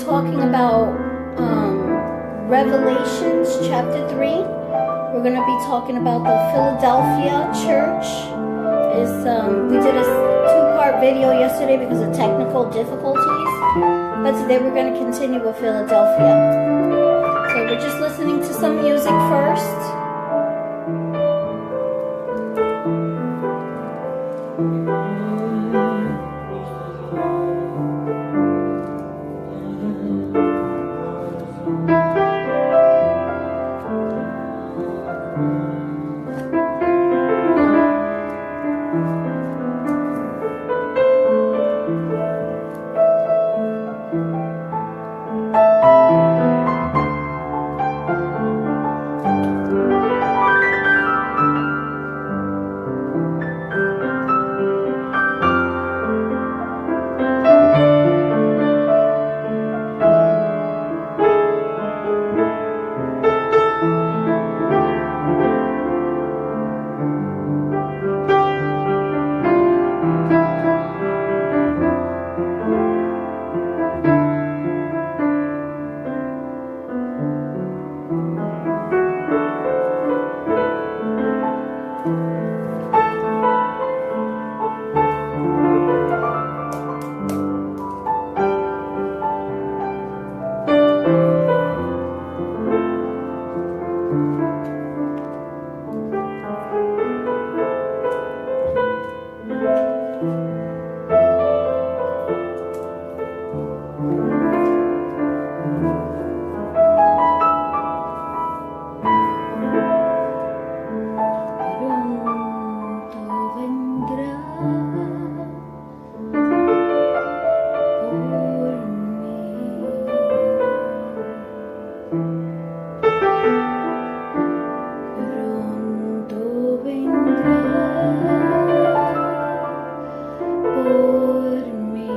talking about Revelations chapter 3. We're going to be talking about the Philadelphia church. We did a two-part video yesterday because of technical difficulties, but today we're going to continue with Philadelphia. So we're just listening to some music first. Pronto vendrá por mí.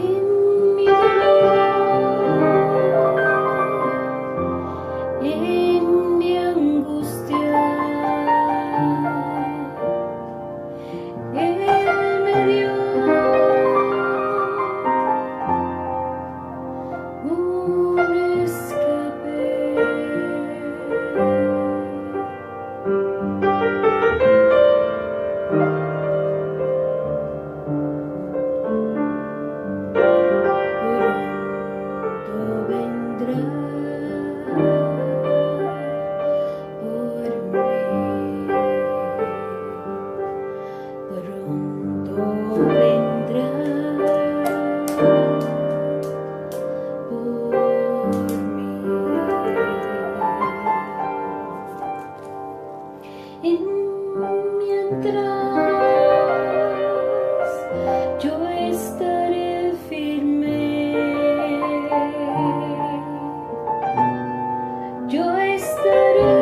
En mi dolor, en mi angustia, Él me dio un escape. Pronto vendrá por mí. Pronto vendrá por mí. Mientras yo estaré firme, yo estaré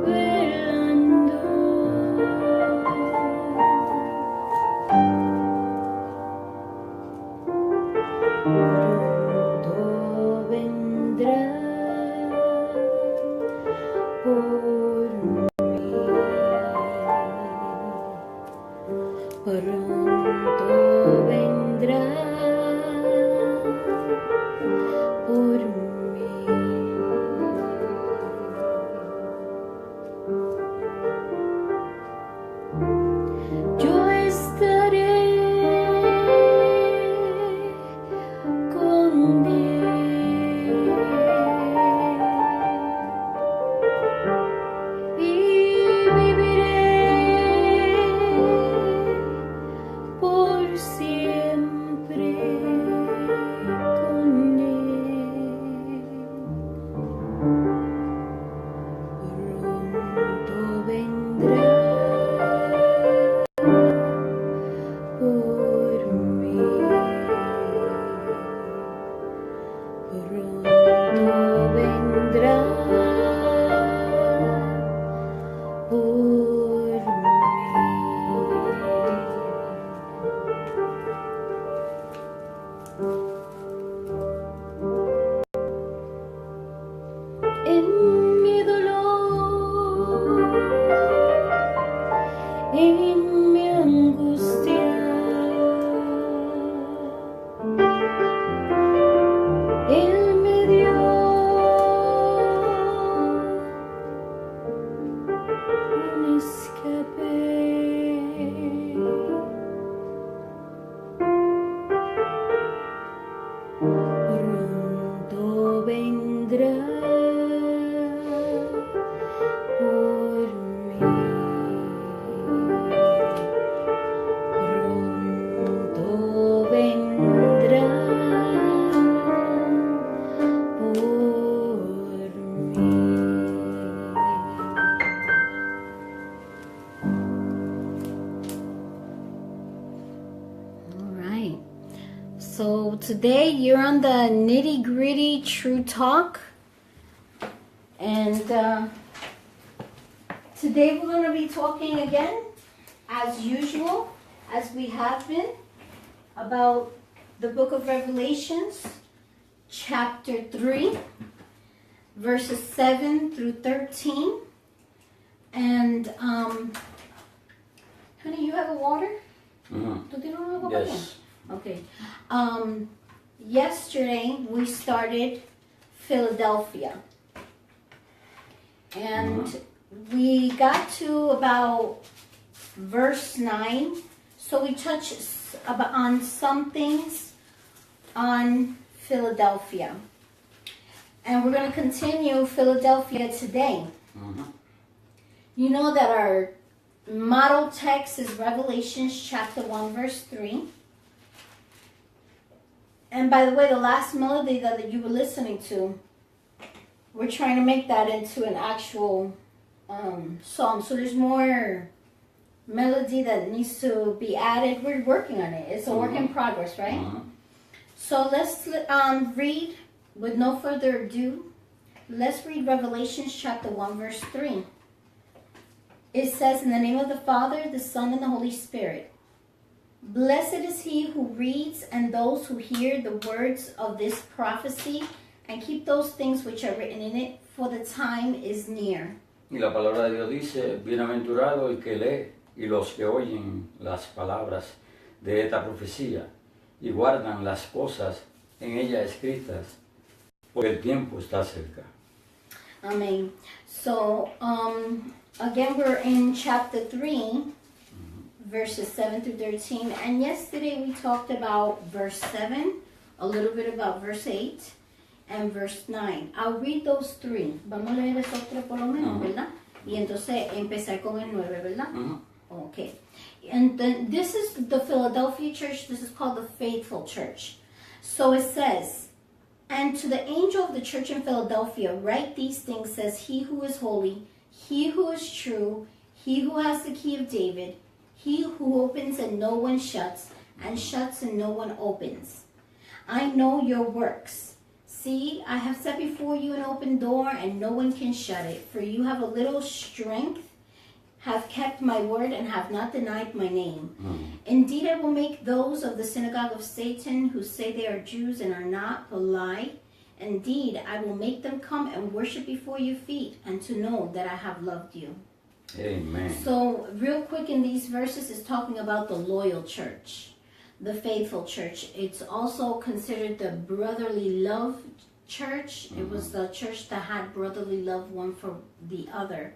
velando. Pronto vendrá por mí. Pronto vendrá por mí. Yo estaré con Él y viviré por siempre con Él. Pronto vendrá por mí. Pronto vendrá por mí. En mi dolor, en mi angustia, Él me dio un escape. Pronto vendrá por mí. Pronto vendrá por mí. All right. So today you're on the Nitty Gritty True Talk. And today we're going to be talking again, as usual, as we have been, about the book of Revelations, chapter 3, verses 7 through 13. And, honey, you have a water? ¿Tú tienes una Coca-Cola? Yes. Okay. Yesterday we started Philadelphia. And we got to about verse 9. So we touch on some things on Philadelphia. And we're going to continue Philadelphia today. Mm-hmm. You know that our model text is Revelations chapter 1, verse 3. And by the way, the last melody that you were listening to, we're trying to make that into an actual song. So there's more melody that needs to be added. We're working on it. It's a work in progress, right? Mm-hmm. So let's read, with no further ado, let's read Revelations chapter 1, verse 3. It says, in the name of the Father, the Son, and the Holy Spirit. Blessed is he who reads and those who hear the words of this prophecy and keep those things which are written in it, for the time is near. Y la palabra de Dios dice, bienaventurado el que lee y los que oyen las palabras de esta profecía y guardan las cosas en ella escritas, porque el tiempo está cerca. Amen. So, again, we're in chapter 3, verses 7 through 13. And yesterday we talked about verse 7, a little bit about verse 8, and verse 9. I'll read those three. Vamos a leer esos tres por lo menos, ¿verdad? Y entonces empezar con el 9, ¿verdad? Okay. And then this is the Philadelphia church. This is called the Faithful Church. So it says, and to the angel of the church in Philadelphia, write these things, says he who is holy, he who is true, he who has the key of David, he who opens and no one shuts, and shuts and no one opens. I know your works. See, I have set before you an open door, and no one can shut it. For you have a little strength, have kept my word, and have not denied my name. Indeed, I will make those of the synagogue of Satan who say they are Jews and are not, but lie. Indeed, I will make them come and worship before your feet, and to know that I have loved you. Amen. So, real quick in these verses is talking about the loyal church, the faithful church. It's also considered the brotherly love church. It was the church that had brotherly love one for the other.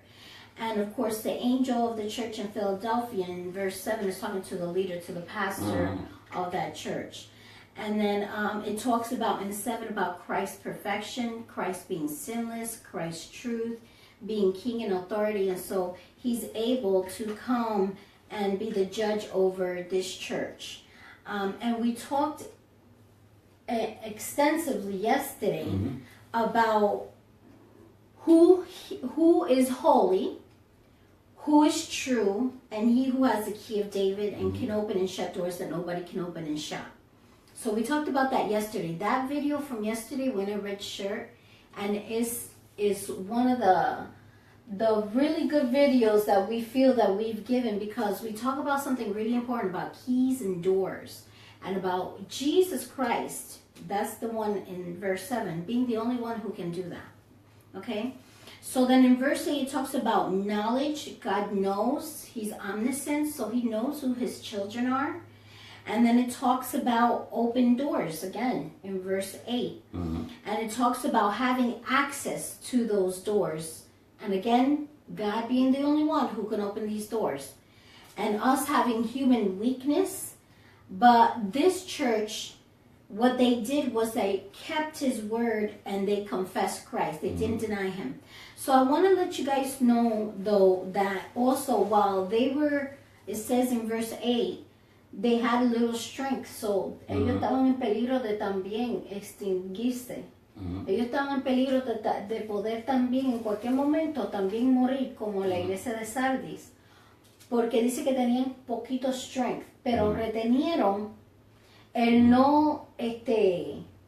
And of course, the angel of the church in Philadelphia in verse 7 is talking to the leader, to the pastor of that church. And then it talks about in 7 about Christ's perfection, Christ being sinless, Christ's truth, being king and authority. And so he's able to come and be the judge over this church. And we talked extensively yesterday about who is holy, who is true, and he who has the key of David and can open and shut doors that nobody can open and shut. So we talked about that yesterday. That video from yesterday, Winter Red Shirt, and is one of the really good videos that we feel that we've given, because we talk about something really important about keys and doors and about Jesus Christ. That's the one in verse 7, being the only one who can do that. Okay? So then in verse 8, it talks about knowledge. God knows. He's omniscient, so he knows who his children are. And then it talks about open doors, again, in verse 8. And it talks about having access to those doors. And again, God being the only one who can open these doors. And us having human weakness. But this church, what they did was they kept his word and they confessed Christ. They didn't deny him. So I want to let you guys know, though, that also while they were, it says in verse 8, they had a little strength. So ellos estaban en peligro de también extinguirse. Ellos estaban en peligro de poder también en cualquier momento también morir, como la iglesia de Sardis. Porque dice que tenían poquito strength, pero retenieron el no,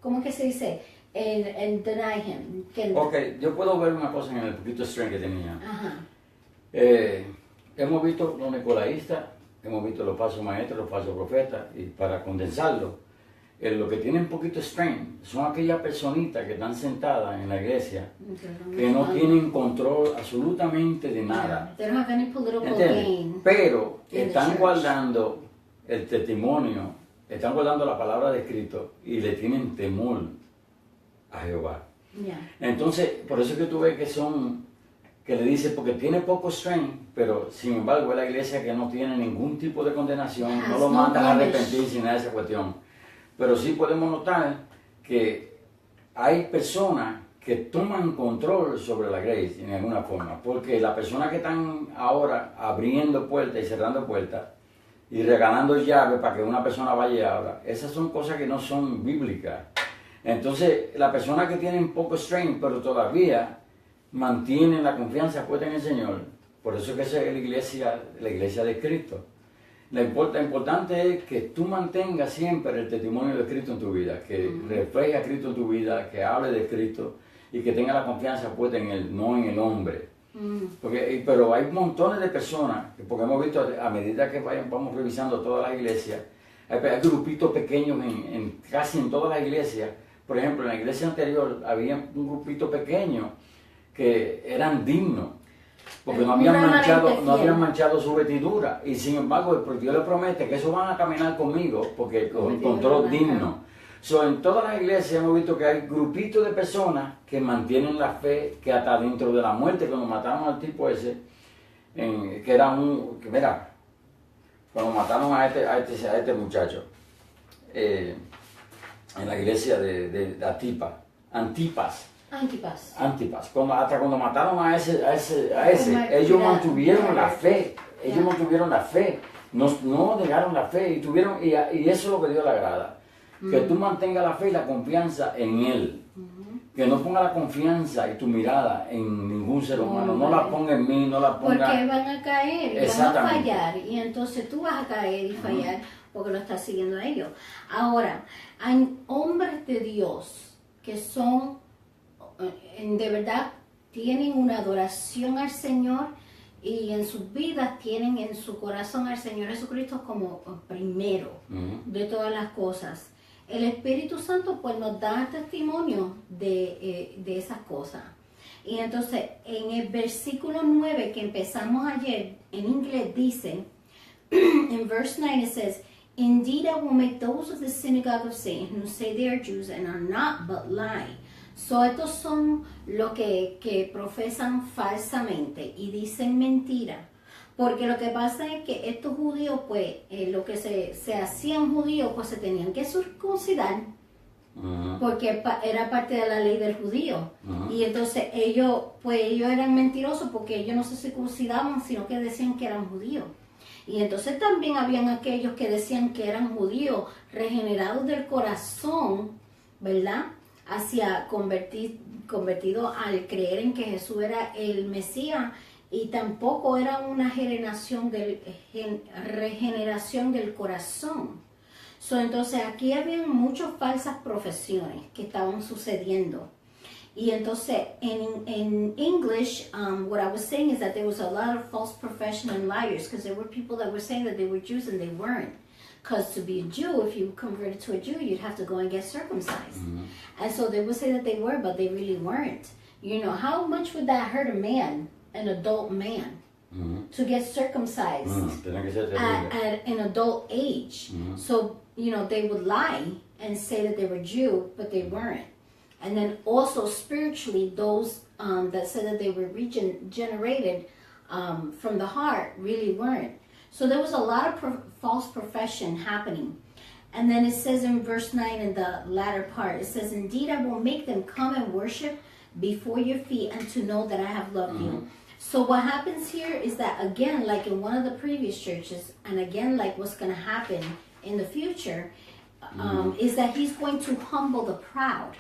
¿cómo es que se dice? El deny him. Ok, yo puedo ver una cosa en el poquito strength que tenía. Hemos visto los nicolaístas, hemos visto los falsos maestros, los falsos profetas, y para condensarlo, lo que tienen poquito strength son aquellas personitas que están sentadas en la iglesia que no tienen control absolutamente de nada. They don't have any political gain. Pero están guardando el testimonio, están guardando la palabra de Cristo y le tienen temor a Jehová. Entonces, por eso es que tú ves que son que le dice, porque tiene poco strength, pero sin embargo es la iglesia que no tiene ningún tipo de condenación, no lo mandan a arrepentirse ni nada de esa cuestión. Pero sí podemos notar que hay personas que toman control sobre la Grace en alguna forma, porque las personas que están ahora abriendo puertas y cerrando puertas y regalando llaves para que una persona vaya y abra, esas son cosas que no son bíblicas. Entonces, las personas que tienen poco strength, pero todavía mantienen la confianza puesta en el Señor, por eso es que esa es la iglesia de Cristo. Lo importante es que tú mantengas siempre el testimonio de Cristo en tu vida, que refleje a Cristo en tu vida, que hable de Cristo y que tenga la confianza puesta en Él, no en el hombre. Pero hay montones de personas, porque hemos visto a medida que vamos revisando todas las iglesias, hay grupitos pequeños casi en todas las iglesias. Por ejemplo, en la iglesia anterior había un grupito pequeño que eran dignos, porque no habían manchado su vestidura, y sin embargo Dios le promete que eso van a caminar conmigo porque los encontró dignos. En todas las iglesias hemos visto que hay grupitos de personas que mantienen la fe, que hasta dentro de la muerte, cuando mataron al tipo ese, cuando mataron a este muchacho, en la iglesia de Antipas, hasta cuando mataron a ese, ellos mantuvieron la fe, no negaron la fe, y eso es lo que Dios le agrada, que tú mantengas la fe y la confianza en Él, que no ponga la confianza y tu mirada en ningún ser humano, no la ponga en mí, no la ponga... Porque van a caer y van a fallar, y entonces tú vas a caer y fallar porque lo estás siguiendo a ellos. Ahora, hay hombres de Dios que son, de verdad, tienen una adoración al Señor y en sus vidas tienen en su corazón al Señor Jesucristo como primero de todas las cosas. El Espíritu Santo pues nos da testimonio de esas cosas. Y entonces en el versículo 9 que empezamos ayer, en inglés dice, in verse 9 it says, "Indeed I will make those of the synagogue of Satan who say they are Jews and are not but lie." So estos son los que profesan falsamente y dicen mentira. Porque lo que pasa es que estos judíos, pues, lo que se hacían judíos, pues se tenían que circuncidar, porque era parte de la ley del judío. Y entonces ellos eran mentirosos porque ellos no se circuncidaban, sino que decían que eran judíos. Y entonces también habían aquellos que decían que eran judíos, regenerados del corazón, ¿verdad? Hacia convertido al creer en que Jesús era el Mesías. Y tampoco era una regeneración del corazón. Entonces aquí había muchas falsas profesiones que estaban sucediendo. Y entonces en English, what I was saying is that there was a lot of false profession and liars, because there were people that were saying that they were Jews and they weren't. Because to be a Jew, if you converted to a Jew, you'd have to go and get circumcised. And so they would say that they were, but they really weren't. You know, how much would that hurt a man? An adult man to get circumcised at an adult age. So, you know, they would lie and say that they were Jew, but they weren't. And then also spiritually, those that said that they were regenerated from the heart really weren't. So there was a lot of false profession happening. And then it says in verse 9 in the latter part, it says, "Indeed, I will make them come and worship before your feet and to know that I have loved you." So what happens here is that, again, like in one of the previous churches, and again, like what's going to happen in the future, is that he's going to humble the proud.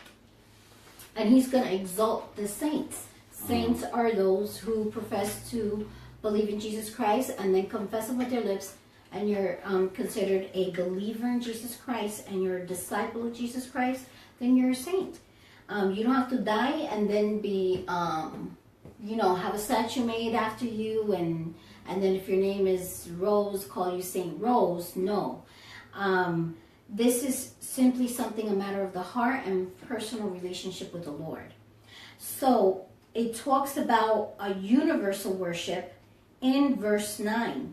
And he's going to exalt the saints. Saints are those who profess to believe in Jesus Christ and then confess him with their lips, and you're considered a believer in Jesus Christ and you're a disciple of Jesus Christ, then you're a saint. You don't have to die and then be... have a statue made after you, and then if your name is Rose, call you Saint Rose. No. This is simply something, a matter of the heart and personal relationship with the Lord. So it talks about a universal worship in verse 9.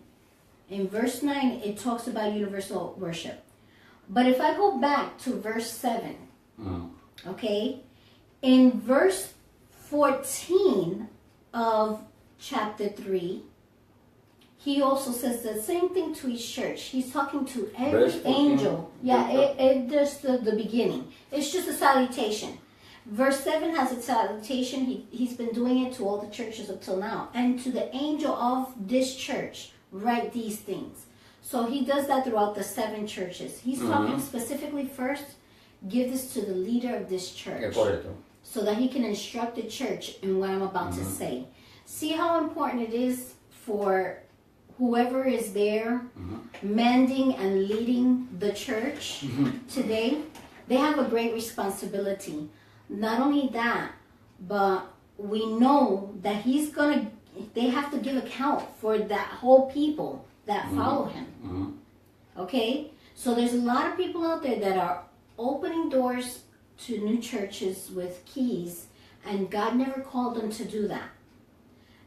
In verse 9, it talks about universal worship. But if I go back to verse 7, okay, in verse 14, of chapter 3, he also says the same thing to each church. He's talking to every Verse 14. angel. Yeah, it just the beginning. It's just a salutation. Verse 7 has a salutation. He's been doing it to all the churches up till now. And to the angel of this church, write these things. So he does that throughout the 7 churches. He's talking specifically first, give this to the leader of this church. Correcto. So that he can instruct the church in what I'm about to say. See how important it is for whoever is there mending and leading the church today. They have a great responsibility. Not only that, but we know that they have to give account for that whole people that follow him. Okay? So there's a lot of people out there that are opening doors to new churches with keys, and God never called them to do that.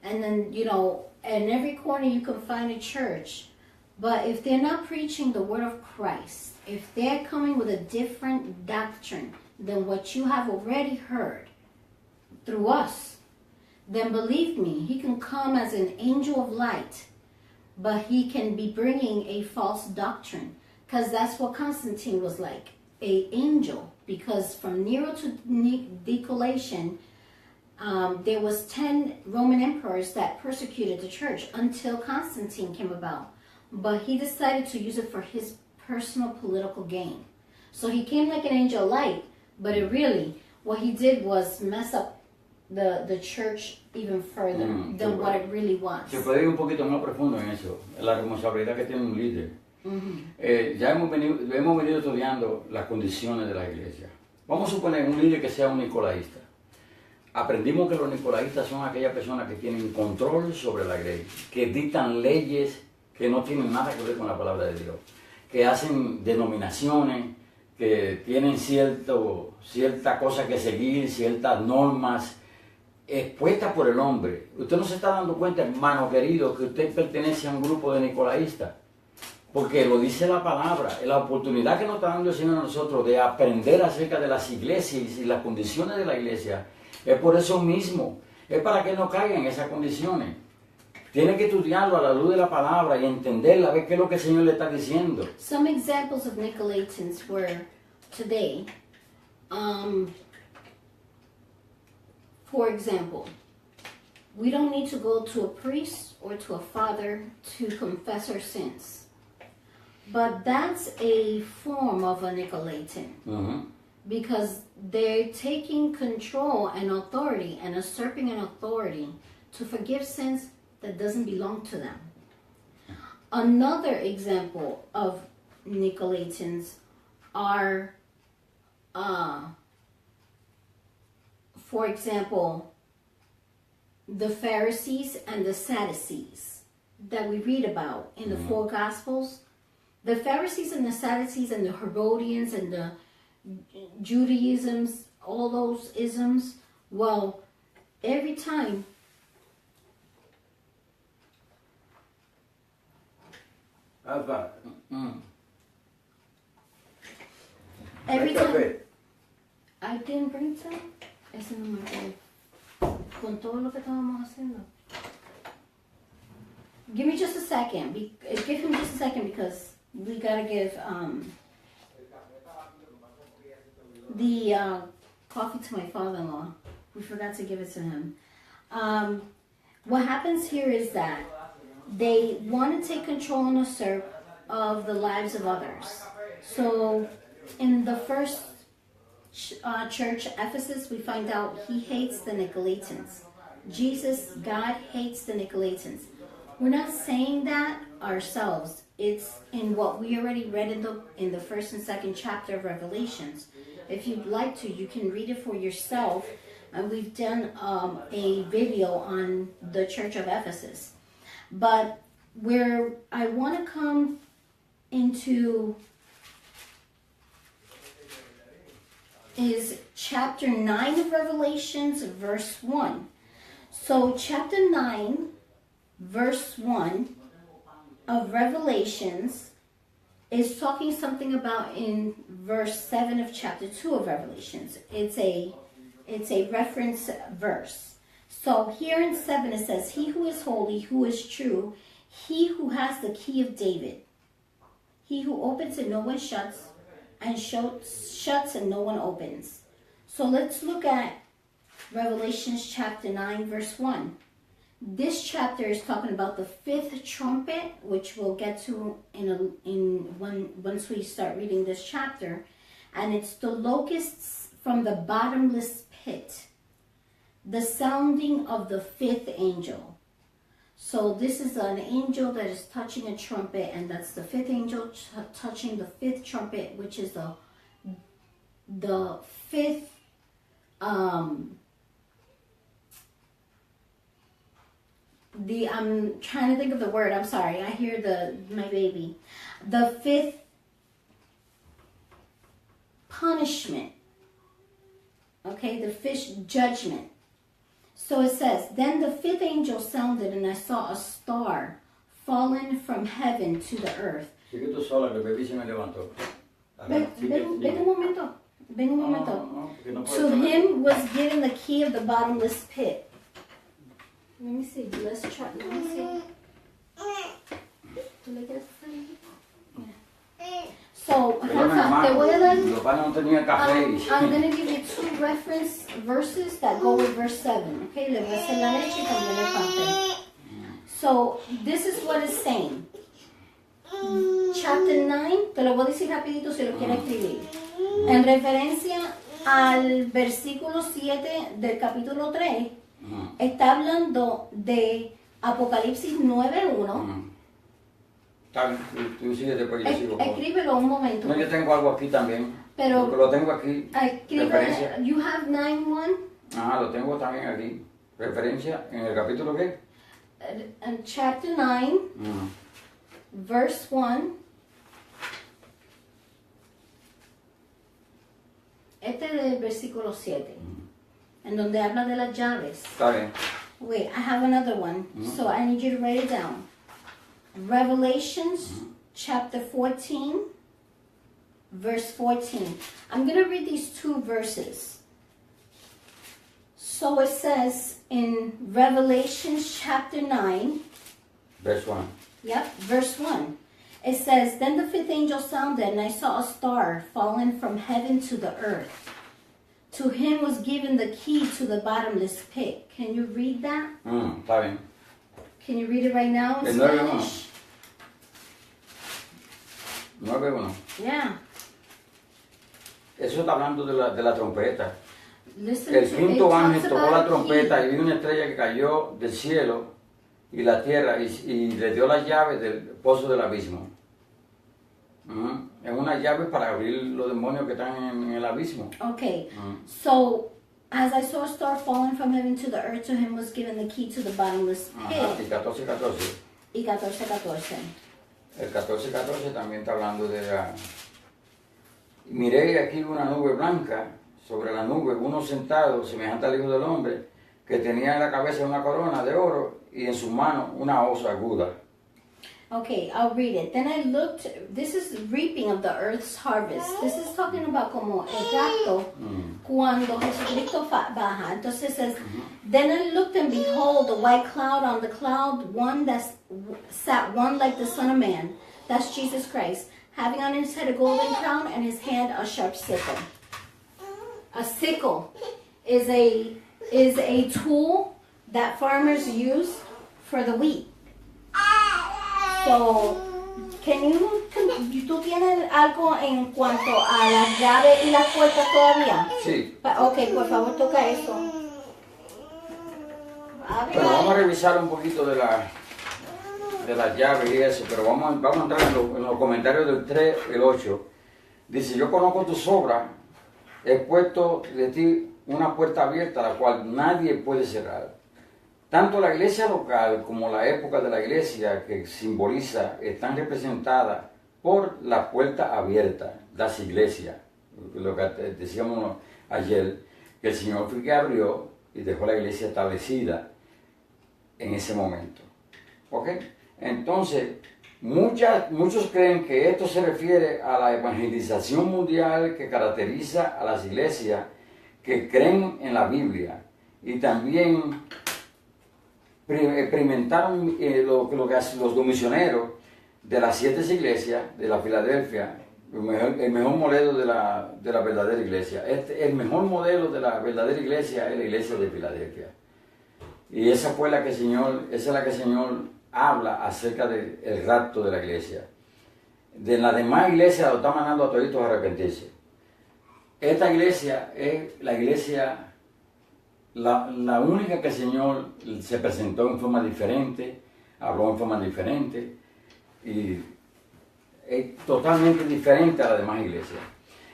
And then, in every corner you can find a church, but if they're not preaching the word of Christ, if they're coming with a different doctrine than what you have already heard through us, then believe me, he can come as an angel of light, but he can be bringing a false doctrine, because that's what Constantine was like, an angel. Because from Nero to Diocletian, there was 10 Roman emperors that persecuted the church until Constantine came about. But he decided to use it for his personal political gain. So he came like an angel of light, but what he did was mess up the church even further than what it really was. Se puede ir un poquito más profundo en eso, la responsabilidad que tiene un líder. Ya hemos venido estudiando las condiciones de la iglesia. Vamos a suponer un líder que sea un nicolaísta. Aprendimos que los nicolaístas son aquellas personas que tienen control sobre la iglesia, que dictan leyes que no tienen nada que ver con la palabra de Dios, que hacen denominaciones, que tienen cierta cosa que seguir, ciertas normas expuestas por el hombre. Usted no se está dando cuenta, hermano querido, que usted pertenece a un grupo de nicolaístas, porque lo dice la palabra, la oportunidad que nos está dando el Señor a nosotros de aprender acerca de las iglesias y las condiciones de la iglesia, es por eso mismo, es para que no caigan en esas condiciones. Tiene que estudiarlo a la luz de la palabra y entenderla, ver qué es lo que el Señor le está diciendo. Some examples of Nicolaitans were today. For example, we don't need to go to a priest or to a father to confess our sins. But that's a form of a Nicolaitan. Because they're taking control and authority and usurping an authority to forgive sins that doesn't belong to them. Another example of Nicolaitans are, for example, the Pharisees and the Sadducees that we read about in the 4 Gospels. The Pharisees and the Sadducees and the Herodians and the Judaisms, all those isms, well, every time every time I didn't bring some, ese no me acuerdo. Con todo lo que estábamos haciendo. Give me just a second. Give him just a second because we gotta give the coffee to my father-in-law. We forgot to give it to him. What happens here is that they want to take control and usurp of the lives of others. So in the first church, Ephesus, we find out he hates the Nicolaitans. Jesus, God hates the Nicolaitans. We're not saying that ourselves. It's in what we already read in the first and second chapter of Revelations. If you'd like to, you can read it for yourself. And we've done a video on the Church of Ephesus. But where I want to come into is chapter 9 of Revelations, verse 1. So chapter 9, verse 1 of Revelations is talking something about in verse 7 of chapter 2 of Revelations. It's a reference verse. So here in 7 it says, he who is holy, who is true, he who has the key of David. He who opens and no one shuts, and shuts and no one opens. So let's look at Revelations chapter 9, verse 1. This chapter is talking about the fifth trumpet, which we'll get to once we start reading this chapter. And it's the locusts from the bottomless pit. The sounding of the fifth angel. So this is an angel that is touching a trumpet, and that's the fifth angel touching the fifth trumpet, which is the fifth I'm trying to think of the word. I'm sorry. I hear my baby. The fifth punishment. Okay, the fifth judgment. So it says, then the fifth angel sounded, and I saw a star fallen from heaven to the earth. Sigue tú sola, que el bebé se me levantó. Ven un momento. Ven un momento. No, To him was given the key of the bottomless pit. Let me see. Let's try. Let me see. ¿Tú le quieres hacer? Yeah. So, Rafa, te voy a dar. Los padres no tenían café. I'm going to give you 2 reference verses that go with verse 7. Okay, le voy a hacer la leche y también el pan. So, this is what it's saying. Chapter 9, te lo voy a decir rapidito si lo quieres escribir. En referencia al versículo 7 del capítulo 3, está hablando de Apocalipsis 9:1. Está bien, tú sigue después, yo sigo. Escríbelo un momento. No, yo tengo algo aquí también. Pero lo tengo aquí. Referencia. You have 9:1. Lo tengo también aquí. Referencia en el capítulo ¿qué? In chapter 9, verse 1. Este es el versículo 7, en donde habla de las llaves. Está bien. Wait, I have another one, so I need you to write it down. Revelations chapter 14, verse 14. I'm going to read these 2 verses. So it says in Revelations chapter 9, verse 1. Yep, verse 1. It says, then the fifth angel sounded, and I saw a star fallen from heaven to the earth. To him was given the key to the bottomless pit. Can you read that? Está bien. Can you read it right now in El Spanish? 9:1. Yeah. Eso está hablando de la trompeta. Listen El to quinto it. ángel Talks tocó about la a key. trompeta y vino una estrella que cayó del cielo y la tierra y le dio las llaves del pozo del abismo. Es una llave para abrir los demonios que están en el abismo. Okay. So, as I saw a star falling from heaven to the earth, to him was given the key to the bottomless Y pit. 14:14. Y 14:14. El 14:14 también está hablando de la... Miré aquí una nube blanca, sobre la nube uno sentado, semejante al Hijo del Hombre, que tenía en la cabeza una corona de oro y en sus manos una hoz aguda. Okay, I'll read it. Then I looked, this is reaping of the earth's harvest. This is talking about como el rapto, cuando Jesucristo baja. Entonces it says, then I looked and behold a white cloud, on the cloud one that sat one like the Son of Man. That's Jesus Christ, having on his head a golden crown and his hand a sharp sickle. A sickle is a tool that farmers use for the wheat. So, ¿tú tienes algo en cuanto a las llaves y las puertas todavía? Sí. Ok, por favor, toca eso. Bueno, vamos a revisar un poquito de las llaves y eso, pero vamos a entrar en los comentarios del 3, el 8. Dice, yo conozco tus obras, he puesto de ti una puerta abierta, la cual nadie puede cerrar. Tanto la iglesia local como la época de la iglesia que simboliza están representadas por la puerta abierta, las iglesias. Lo que decíamos ayer, que el Señor fue que abrió y dejó la iglesia establecida en ese momento. ¿Ok? Entonces, muchos creen que esto se refiere a la evangelización mundial que caracteriza a las iglesias que creen en la Biblia y también experimentaron lo que hacen los misioneros de las 7 iglesias de la Filadelfia, el mejor modelo de la verdadera iglesia. El mejor modelo de la verdadera iglesia es la iglesia de Filadelfia. Y esa es la que el Señor habla acerca del rapto de la iglesia. De las demás iglesias lo está mandando a toditos a arrepentirse. Esta iglesia es la iglesia, la única que el Señor se presentó en forma diferente, habló en forma diferente y es totalmente diferente a las demás iglesias.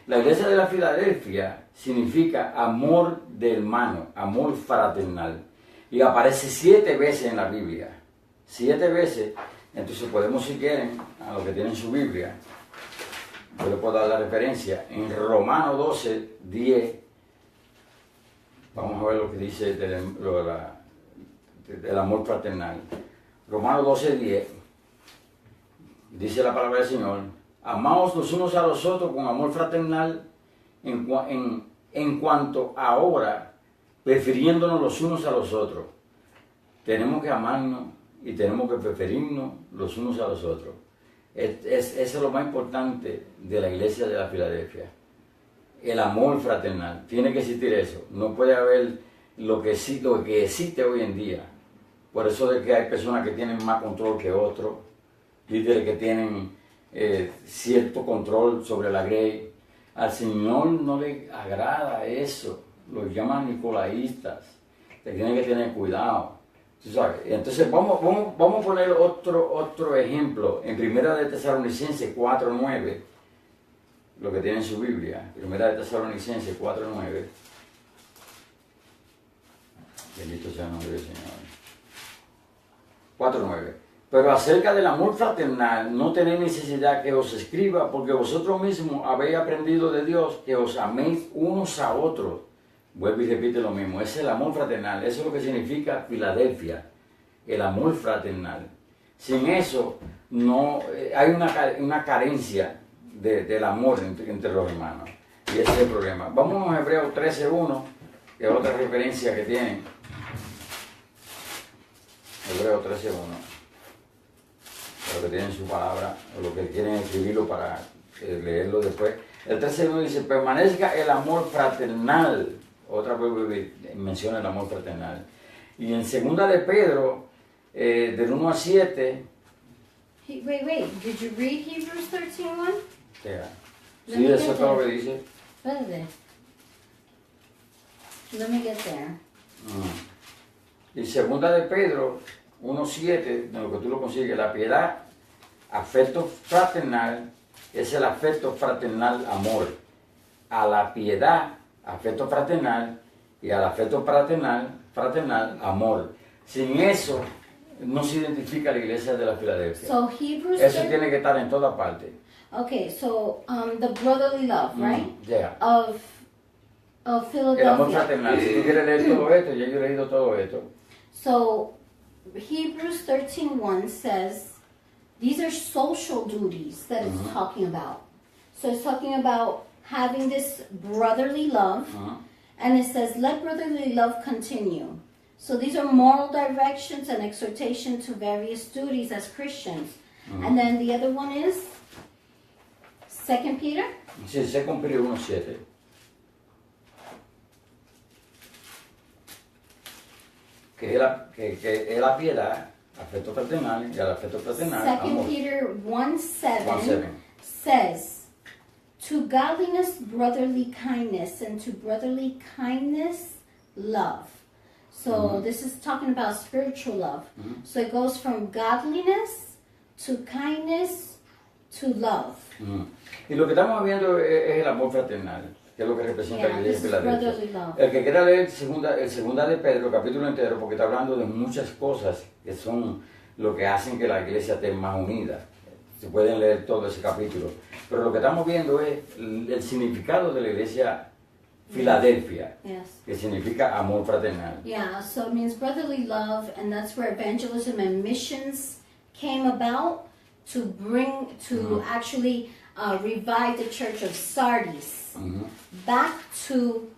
La iglesia de la Filadelfia significa amor de hermano, amor fraternal. Y aparece 7 veces en la Biblia. 7 veces. Entonces podemos, si quieren, a los que tienen su Biblia, yo les puedo dar la referencia. En Romanos 12, 10, vamos a ver lo que dice del amor fraternal. Romanos 12, 10, dice la palabra del Señor: amaos los unos a los otros con amor fraternal, en cuanto ahora, prefiriéndonos los unos a los otros. Tenemos que amarnos y tenemos que preferirnos los unos a los otros. Eso es lo más importante de la iglesia de la Filadelfia. El amor fraternal. Tiene que existir eso. No puede haber lo que existe hoy en día. Por eso de que hay personas que tienen más control que otros, líderes que tienen cierto control sobre la grey. Al Señor no le agrada eso. Los llaman nicolaístas. Te tienen que tener cuidado. ¿Tú sabes? Entonces vamos a poner otro ejemplo en Primera de Tesalonicenses 4:9, lo que tiene en su Biblia. Primera de Tesalonicenses 4:9. Bendito sea el nombre del Señor. 4:9. Pero acerca del amor fraternal no tenéis necesidad que os escriba, porque vosotros mismos habéis aprendido de Dios que os améis unos a otros. Vuelve y repite lo mismo. Es el amor fraternal. Eso es lo que significa Filadelfia. El amor fraternal. Sin eso, no hay una carencia del amor entre los hermanos. Y ese es el problema. Vamos a Hebreos 13:1, que es otra referencia que tienen. Hebreos 13:1. Lo que tienen su palabra, o lo que quieren escribirlo para leerlo después. El 13:1 dice: permanezca el amor fraternal. Otra vez menciona el amor fraternal. Y en 2 de Pedro, del 1 a 7. Wait. Did you read Hebrews 13:1? Yeah. Sí, eso es todo lo que dice. Espérate. Let me get there. Y 2 de Pedro 1:7, de lo que tú lo consigues, la piedad, afecto fraternal, es el afecto fraternal amor. A la piedad, afecto fraternal, y al afecto fraternal amor. Sin eso no se identifica la iglesia de la Filadelfia. So Hebrews. Eso tiene que estar en toda parte. Okay, so the brotherly love, right? Yeah. Of Philadelphia. El amor fraternal. Si tú quieres leer todo esto, ya yo he leído todo esto. So Hebrews 13:1 says these are social duties that it's talking about. So it's talking about having this brotherly love, and it says, let brotherly love continue. So these are moral directions and exhortation to various duties as Christians. And then the other one is 2 Peter? Sí, 2 Peter 1:7. Que es la piedad, afecto fraternal, y al afecto fraternal, 2 amor. Peter 1:7 1:7. says, to godliness, brotherly kindness, and to brotherly kindness, love. So this is talking about spiritual love. So it goes from godliness to kindness to love. Y lo que estamos viendo es el amor fraternal, que es lo que representa la iglesia de Filadelfia. brotherly love. El que quiera leer el segunda de Pedro, capítulo entero, porque está hablando de muchas cosas que son lo que hacen que la iglesia esté más unida. Se pueden leer todo ese capítulo. Pero lo que estamos viendo es el significado de la iglesia Filadelfia, Yes. que significa amor fraternal. Yeah, so it means brotherly love, and that's where evangelism and missions came about to actually revive the church of Sardis back to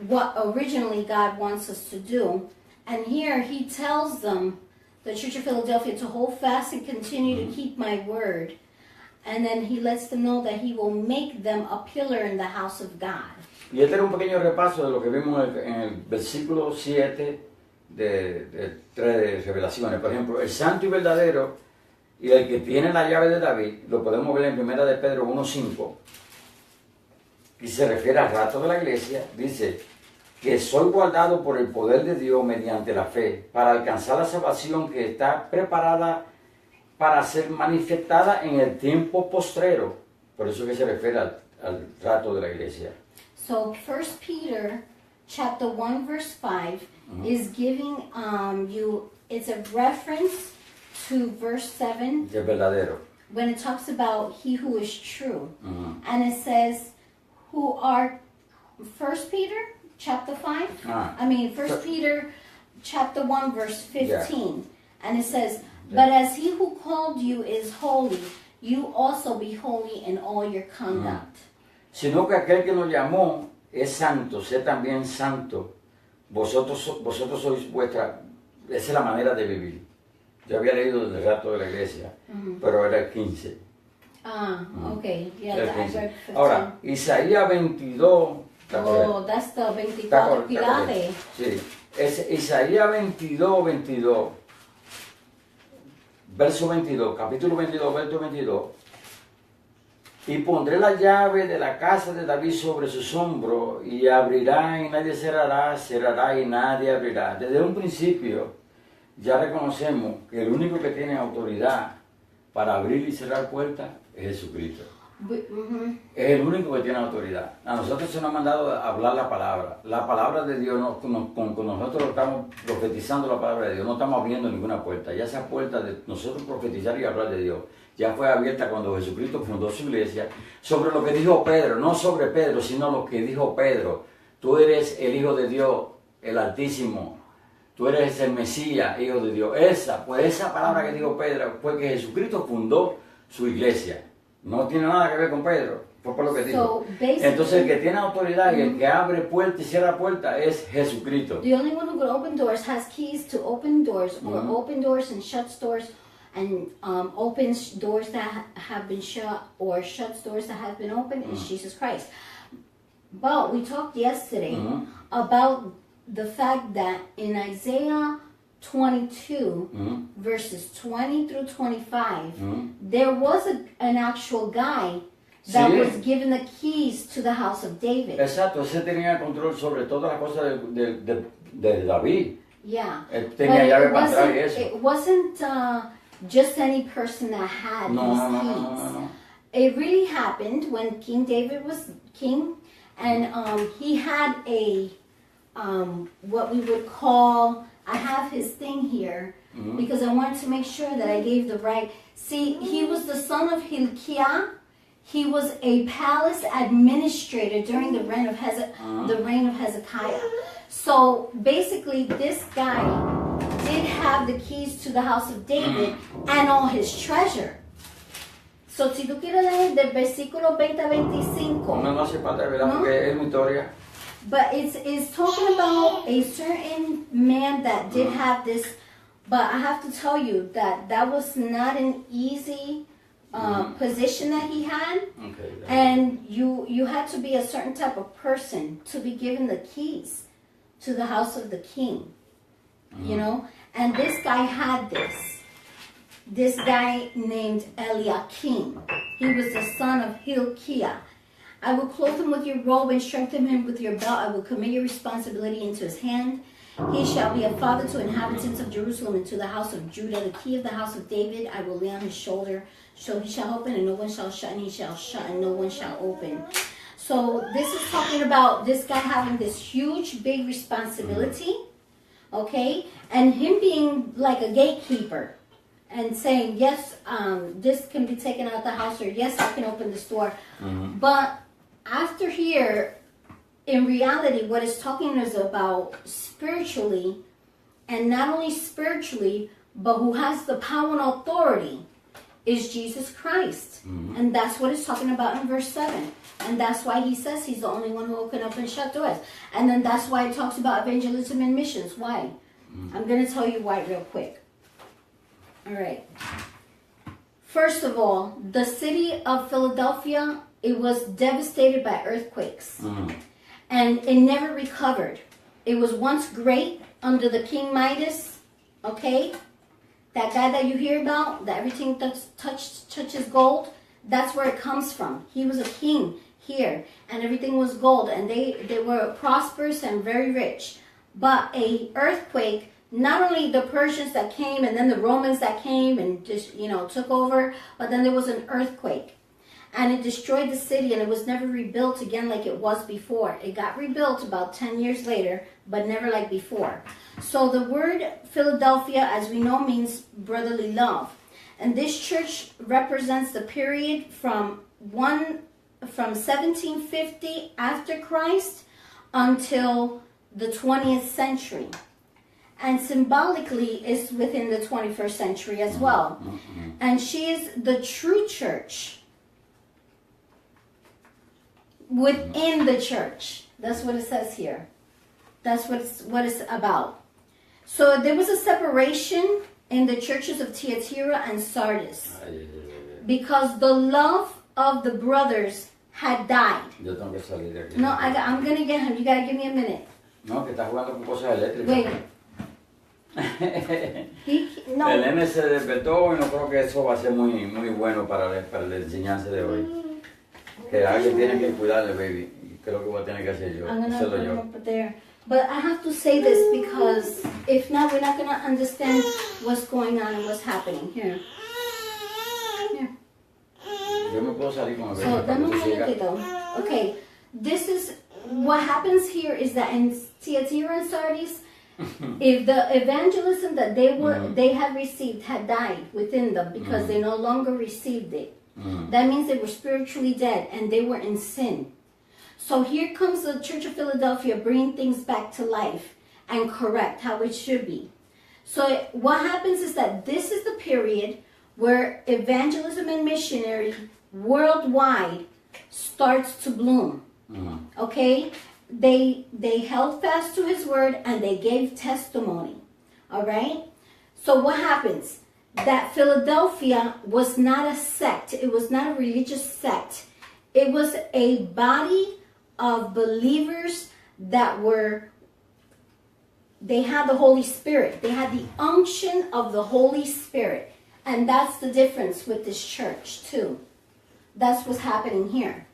what originally God wants us to do. And here he tells them, the Church of Philadelphia, to hold fast and continue to keep my word. And then he lets them know that he will make them a pillar in the house of God. Y este era un pequeño repaso de lo que vimos en el versículo 7 de 3 revelaciones. Por ejemplo, el santo y verdadero y el que tiene la llave de David, lo podemos ver en 1 de Pedro 1:5, y se refiere al rato de la iglesia. Dice que soy guardado por el poder de Dios mediante la fe para alcanzar la salvación que está preparada para ser manifestada en el tiempo postrero. Por eso que se refiere al rato de la iglesia. So 1 Peter chapter 1 verse 5 is giving you, it's a reference to verse 7 Es verdadero. when it talks about he who is true. And it says, who are, 1 Peter chapter 5? I mean 1 Peter chapter 1 verse 15. Yeah. And it says, but as he who called you is holy, you also be holy in all your conduct. Sino que aquel que nos llamó es santo, sé también santo. Vosotros sois vuestra, esa es la manera de vivir. Yo había leído desde el rato de la iglesia, pero era el 15. Okay. Yeah, Era el I 15. read 15. Ahora, Isaías 22. Oh, that's the 24 pilares. Sí, es Isaías 22, verso 22, capítulo 22, verso 22. Y pondré la llave de la casa de David sobre sus hombros, y abrirá y nadie cerrará, cerrará y nadie abrirá. Desde un principio ya reconocemos que el único que tiene autoridad para abrir y cerrar puertas es Jesucristo. Es el único que tiene autoridad. A nosotros se nos ha mandado a hablar la palabra. La palabra de Dios, con nosotros estamos profetizando la palabra de Dios, no estamos abriendo ninguna puerta. Ya esa puerta de nosotros profetizar y hablar de Dios ya fue abierta cuando Jesucristo fundó su iglesia, sobre lo que dijo Pedro, no sobre Pedro, sino lo que dijo Pedro. Tú eres el Hijo de Dios, el Altísimo. Tú eres el Mesías, Hijo de Dios. Esa palabra que dijo Pedro fue que Jesucristo fundó su iglesia. No tiene nada que ver con Pedro, fue por lo que dijo. Entonces el que tiene autoridad y el que abre puerta y cierra puerta es Jesucristo. The only one who can open doors, has keys to open doors, or open doors and shuts doors, and opens doors that have been shut, or shuts doors that have been opened, is Jesus Christ. But we talked yesterday about the fact that in Isaiah 22, verses 20 through 25, there was an actual guy that was given the keys to the house of David. Exacto, ese tenía control sobre todas las cosas de David. Yeah. Él tenía llave para entrar y eso. It wasn't just any person that had these keys. No. It really happened when King David was king, and he had a what we would call, I have his thing here because I wanted to make sure that I gave the right. See, he was the son of Hilkiah. He was a palace administrator during the reign of Hezekiah. So basically, this guy did have the keys to the house of David and all his treasure. So si tú quieres leer del versículo 20 a 25. No hace falta, ¿verdad? Porque es mi historia. But it's talking about a certain man that did have this, but I have to tell you that was not an easy position that he had. Okay, and you had to be a certain type of person to be given the keys to the house of the king, you know. And this guy had this guy named Eliakim. He was the son of Hilkiah. I will clothe him with your robe and strengthen him with your belt. I will commit your responsibility into his hand. He shall be a father to inhabitants of Jerusalem and to the house of Judah. The key of the house of David I will lay on his shoulder. So he shall open and no one shall shut, and he shall shut and no one shall open. So this is talking about this guy having this huge, big responsibility, okay? And him being like a gatekeeper and saying, yes, this can be taken out of the house, or yes, I can open this door. But after here, in reality, what it's talking is about spiritually, and not only spiritually, but who has the power and authority is Jesus Christ. And that's what it's talking about in verse 7. And that's why he says he's the only one who can open and shut doors. And then that's why it talks about evangelism and missions. Why? I'm going to tell you why real quick. All right. First of all, the city of Philadelphia, it was devastated by earthquakes. And it never recovered. It was once great under the King Midas, okay? That guy that you hear about, that everything touches gold, that's where it comes from. He was a king here, and everything was gold, and they were prosperous and very rich. But a earthquake, not only the Persians that came and then the Romans that came and just, took over, but then there was an earthquake. And it destroyed the city, and it was never rebuilt again like it was before. It got rebuilt about 10 years later, but never like before. So the word Philadelphia, as we know, means brotherly love. And this church represents the period from 1750 after Christ until the 20th century. And symbolically is within the 21st century as well. And she is the true church within the church. That's what it says here. That's what it's about. So there was a separation in the churches of Thyatira and Sardis because the love of the brothers had died. Yo tengo que salir de aquí. No, I'm going to get him. You got to give me a minute. No, que está jugando con cosas eléctricas. Wait. No. El nene se despertó y no creo que eso va a ser muy bueno para la enseñanza de hoy. Que alguien tiene que cuidarle, baby. Y creo que voy a tener que hacer yo. I'm gonna Hacerlo put him yo. up there. But I have to say this because if not, we're not going to understand what's going on and what's happening. Here. Yo me puedo salir con el baby. So, para que dame un tú sigas. minutito. Okay, this is what happens here is that in Thyatira and Sardis, if the evangelism that they had received had died within them because they no longer received it, that means they were spiritually dead and they were in sin. So here comes the Church of Philadelphia bringing things back to life and correct how it should be. So what happens is that this is the period where evangelism and missionary worldwide starts to bloom. Okay? They held fast to his word and they gave testimony. All right? So what happens? That Philadelphia was not a sect. It was not a religious sect. It was a body of believers that they had the Holy Spirit. They had the unction of the Holy Spirit. And that's the difference with this church too. That's what's happening here.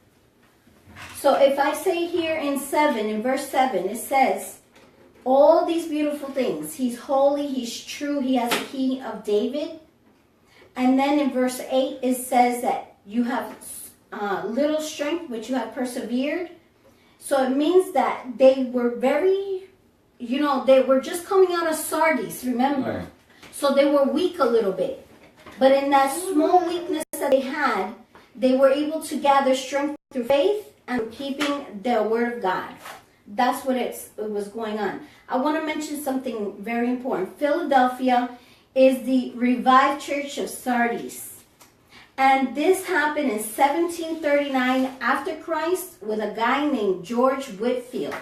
So if I say here in verse 7, it says, all these beautiful things. He's holy, he's true, he has a key of David. And then in verse 8, it says that you have little strength, but you have persevered. So it means that they were very, they were just coming out of Sardis, remember? Right. So they were weak a little bit. But in that small weakness that they had, they were able to gather strength through faith and keeping the word of God. That's what it was going on. I want to mention something very important. Philadelphia is the revived church of Sardis. And this happened in 1739 after Christ with a guy named George Whitefield.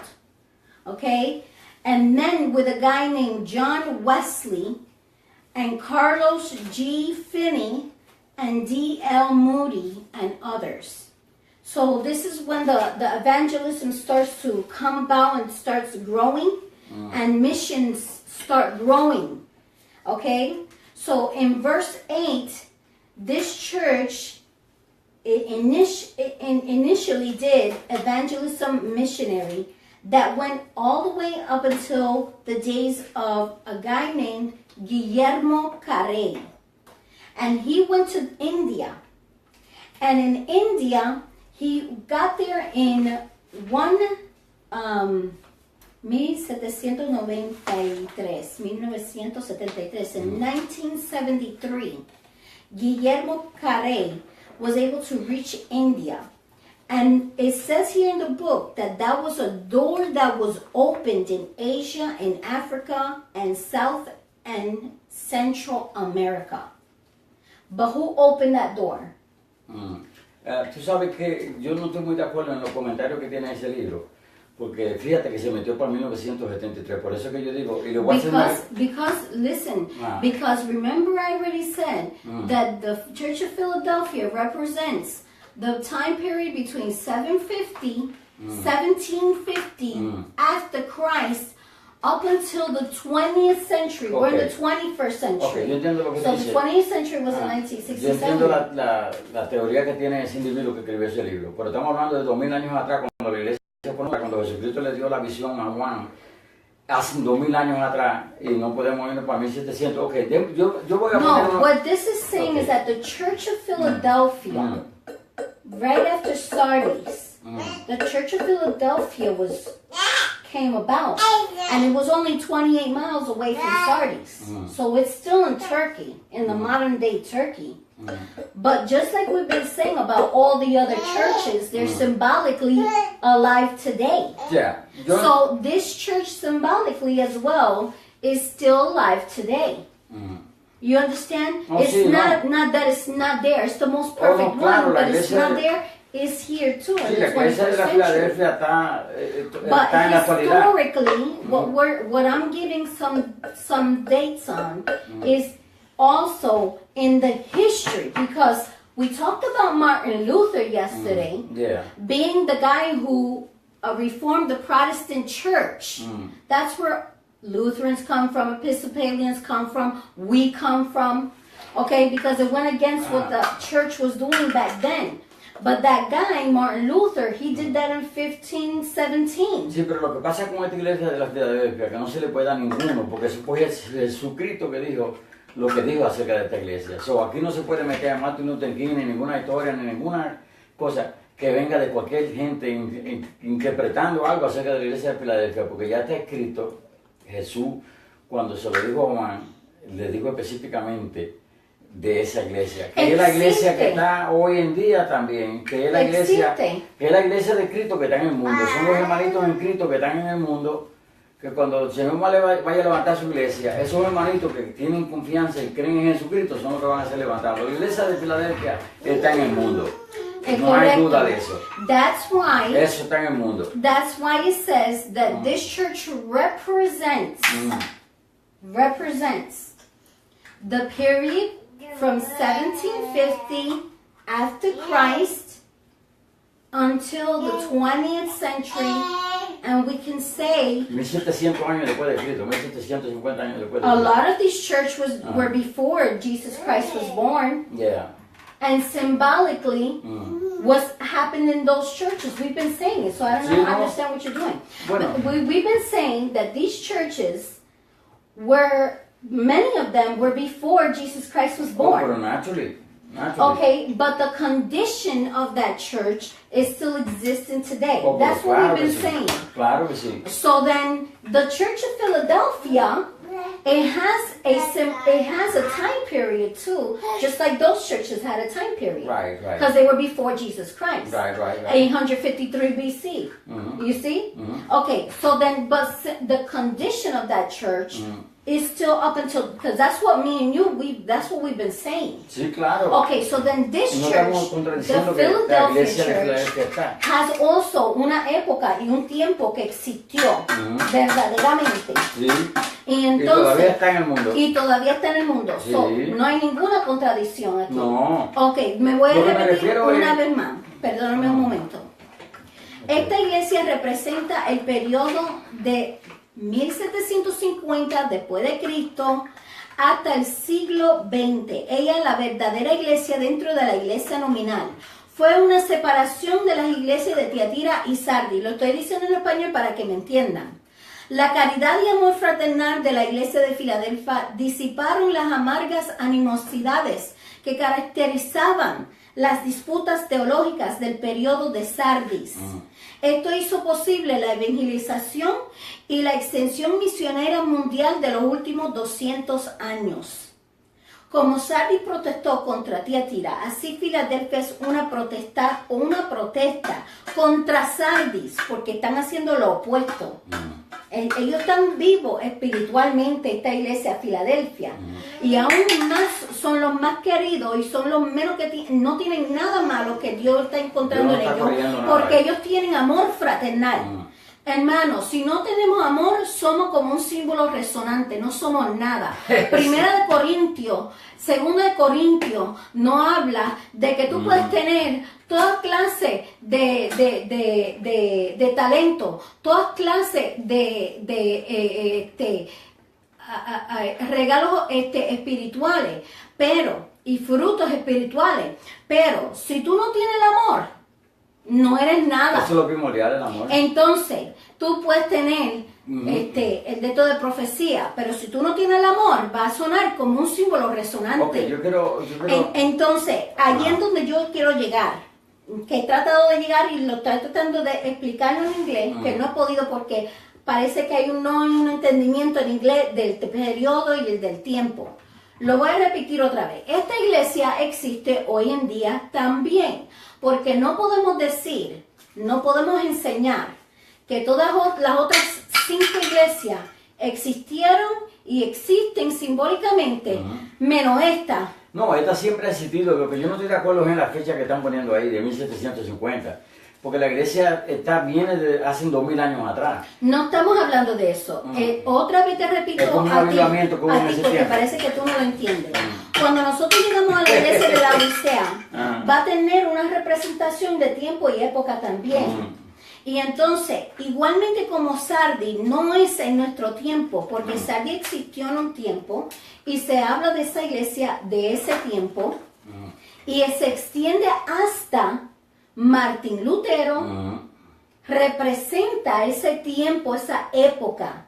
Okay? And then with a guy named John Wesley and Carlos G. Finney and D.L. Moody and others. So this is when the evangelism starts to come about and starts growing and missions start growing. Okay? So in verse 8, this church initially did evangelism missionary that went all the way up until the days of a guy named Guillermo Carey. And he went to India. And in India, he got there in 1973. In 1973, Guillermo Carey was able to reach India. And it says here in the book that was a door that was opened in Asia, in Africa, and South and Central America. But who opened that door? Tú sabes que yo no estoy muy de acuerdo en los comentarios que tiene ese libro, Porque fíjate que se metió para 1973, por eso que yo digo, y le voy a hacer una... Because listen, because remember I already said that the Church of Philadelphia represents the time period between 1750 after Christ up until the 20th century. We're in the 21st century. Okay, yo entiendo lo que so dice. the 20th century was in Yo 1967. entiendo la teoría que tiene ese individuo que escribió ese libro, pero estamos hablando de 2000 años atrás, cuando la iglesia cuando Jesucristo le dio la visión a Juan, hace 2000 años atrás, y no podemos irnos para 1700. Okay, yo voy a poner... No, what this is saying is that the Church of Philadelphia, right after Sardis, the Church of Philadelphia came about, and it was only 28 miles away from Sardis. So it's still in Turkey, in the modern day Turkey. But just like we've been saying about all the other churches, they're symbolically alive today. Yeah. So this church symbolically as well is still alive today. You understand? Oh, it's sí, not that it's not there. It's the most perfect claro, one, but it's iglesia not there. It's here too. Sí, in la the iglesia de 21st la century. Filadelfia está en la actualidad. Historically, what I'm giving some dates on is also in the history, because we talked about Martin Luther yesterday being the guy who reformed the Protestant church. That's where Lutherans come from, Episcopalians come from, we come from, okay, because it went against what the church was doing back then. But that guy, Martin Luther, he did that in 1517. Sí, pero lo que pasa con esta iglesia de la Filadelfia, que no se le puede dar ninguno, porque eso fue Jesucristo que dijo lo que dijo acerca de esta iglesia. So, aquí no se puede meter a Martin Luther King, ni ninguna historia, ni ninguna cosa que venga de cualquier gente interpretando algo acerca de la iglesia de Filadelfia, porque ya está escrito, Jesús, cuando se lo dijo a Juan, le dijo específicamente de esa iglesia, que es la iglesia que está hoy en día también, que es la iglesia, que es la iglesia de Cristo que está en el mundo, son los hermanitos en Cristo que están en el mundo, que cuando el Señor vaya a levantar su iglesia, esos hermanitos que tienen confianza y creen en Jesucristo son los que van a ser levantados. La iglesia de Filadelfia está en el mundo. No hay duda de eso. That's why. Eso está en el mundo. That's why it says that this church represents the period from 1750 after Christ until the 20th century, and we can say 1700 años después de Cristo, 1750 años después de a Cristo. lot of these churches were before Jesus Christ was born. Yeah. And symbolically, what's happened in those churches, we've been saying it, so I don't understand what you're doing. Bueno. But we've been saying that these churches were, many of them were before Jesus Christ was born. Oh, pero naturally. Okay, but the condition of that church is still existing today. Oh, that's what claro we've been que sí. saying. Claro que sí. So then, the Church of Philadelphia, it has a time period too, just like those churches had a time period. Right. Because they were before Jesus Christ. Right. 853 BC. You see? Okay, so then, but the condition of that church is still up until, because that's what me and you, that's what we've been saying. Sí, claro. Okay, so then this No church, estamos the contradiciendo que la Philadelphia iglesia de church, Filadelfia está. has also una época y un tiempo que existió verdaderamente. Sí. Y Y entonces, todavía está en el mundo. y todavía está en el mundo. Sí. So, no hay ninguna contradicción aquí. No. Ok, me voy a Lo que me repetir refiero una es- vez más. Perdóname un momento. Esta iglesia representa el periodo de 1750 después de Cristo hasta el siglo XX. Ella es la verdadera iglesia dentro de la iglesia nominal. Fue una separación de las iglesias de Tiatira y Sardis. Lo estoy diciendo en español para que me entiendan. La caridad y amor fraternal de la iglesia de Filadelfia disiparon las amargas animosidades que caracterizaban las disputas teológicas del periodo de Sardis. Esto hizo posible la evangelización y la extensión misionera mundial de los últimos 200 años. Como Sardis protestó contra Tiatira, así Filadelfia es una protesta contra Sardis, porque están haciendo lo opuesto. Ellos están vivos espiritualmente, esta iglesia Filadelfia, y aún más son los más queridos y son los menos que no tienen nada malo que Dios está encontrando Dios no en está ellos, corriendo nada. porque ellos tienen amor fraternal. Hermanos, si no tenemos amor, somos como un símbolo resonante, no somos nada. Primera de Corintios, segunda de Corintios, no habla de que tú puedes tener toda clase de talento, toda clase de regalos espirituales, y frutos espirituales, pero si tú no tienes el amor, no eres nada. Eso es lo primordial, el amor. Entonces, tú puedes tener el de profecía, pero si tú no tienes el amor, va a sonar como un símbolo resonante. Okay, yo quiero... Entonces, allí es donde yo quiero llegar, que he tratado de llegar y lo estoy tratando de explicarlo en inglés, que no he podido porque parece que hay un entendimiento en inglés del periodo y el del tiempo. Lo voy a repetir otra vez. Esta iglesia existe hoy en día también, porque no podemos decir, no podemos enseñar que todas las otras 5 iglesias existieron y existen simbólicamente, menos esta. No, esta siempre ha existido. Lo que yo no estoy de acuerdo en la fecha que están poniendo ahí, de 1750. Porque la iglesia viene de hace 2000 años atrás. No estamos hablando de eso. Otra vez te repito es como un avivamiento, como en ese porque tiempo. parece que tú no lo entiendes. Cuando nosotros llegamos a la iglesia de la Odisea, va a tener una representación de tiempo y época también. Y entonces, igualmente como Sardi, no es en nuestro tiempo, porque Sardi existió en un tiempo y se habla de esa iglesia de ese tiempo y se extiende hasta Martín Lutero, representa ese tiempo, esa época.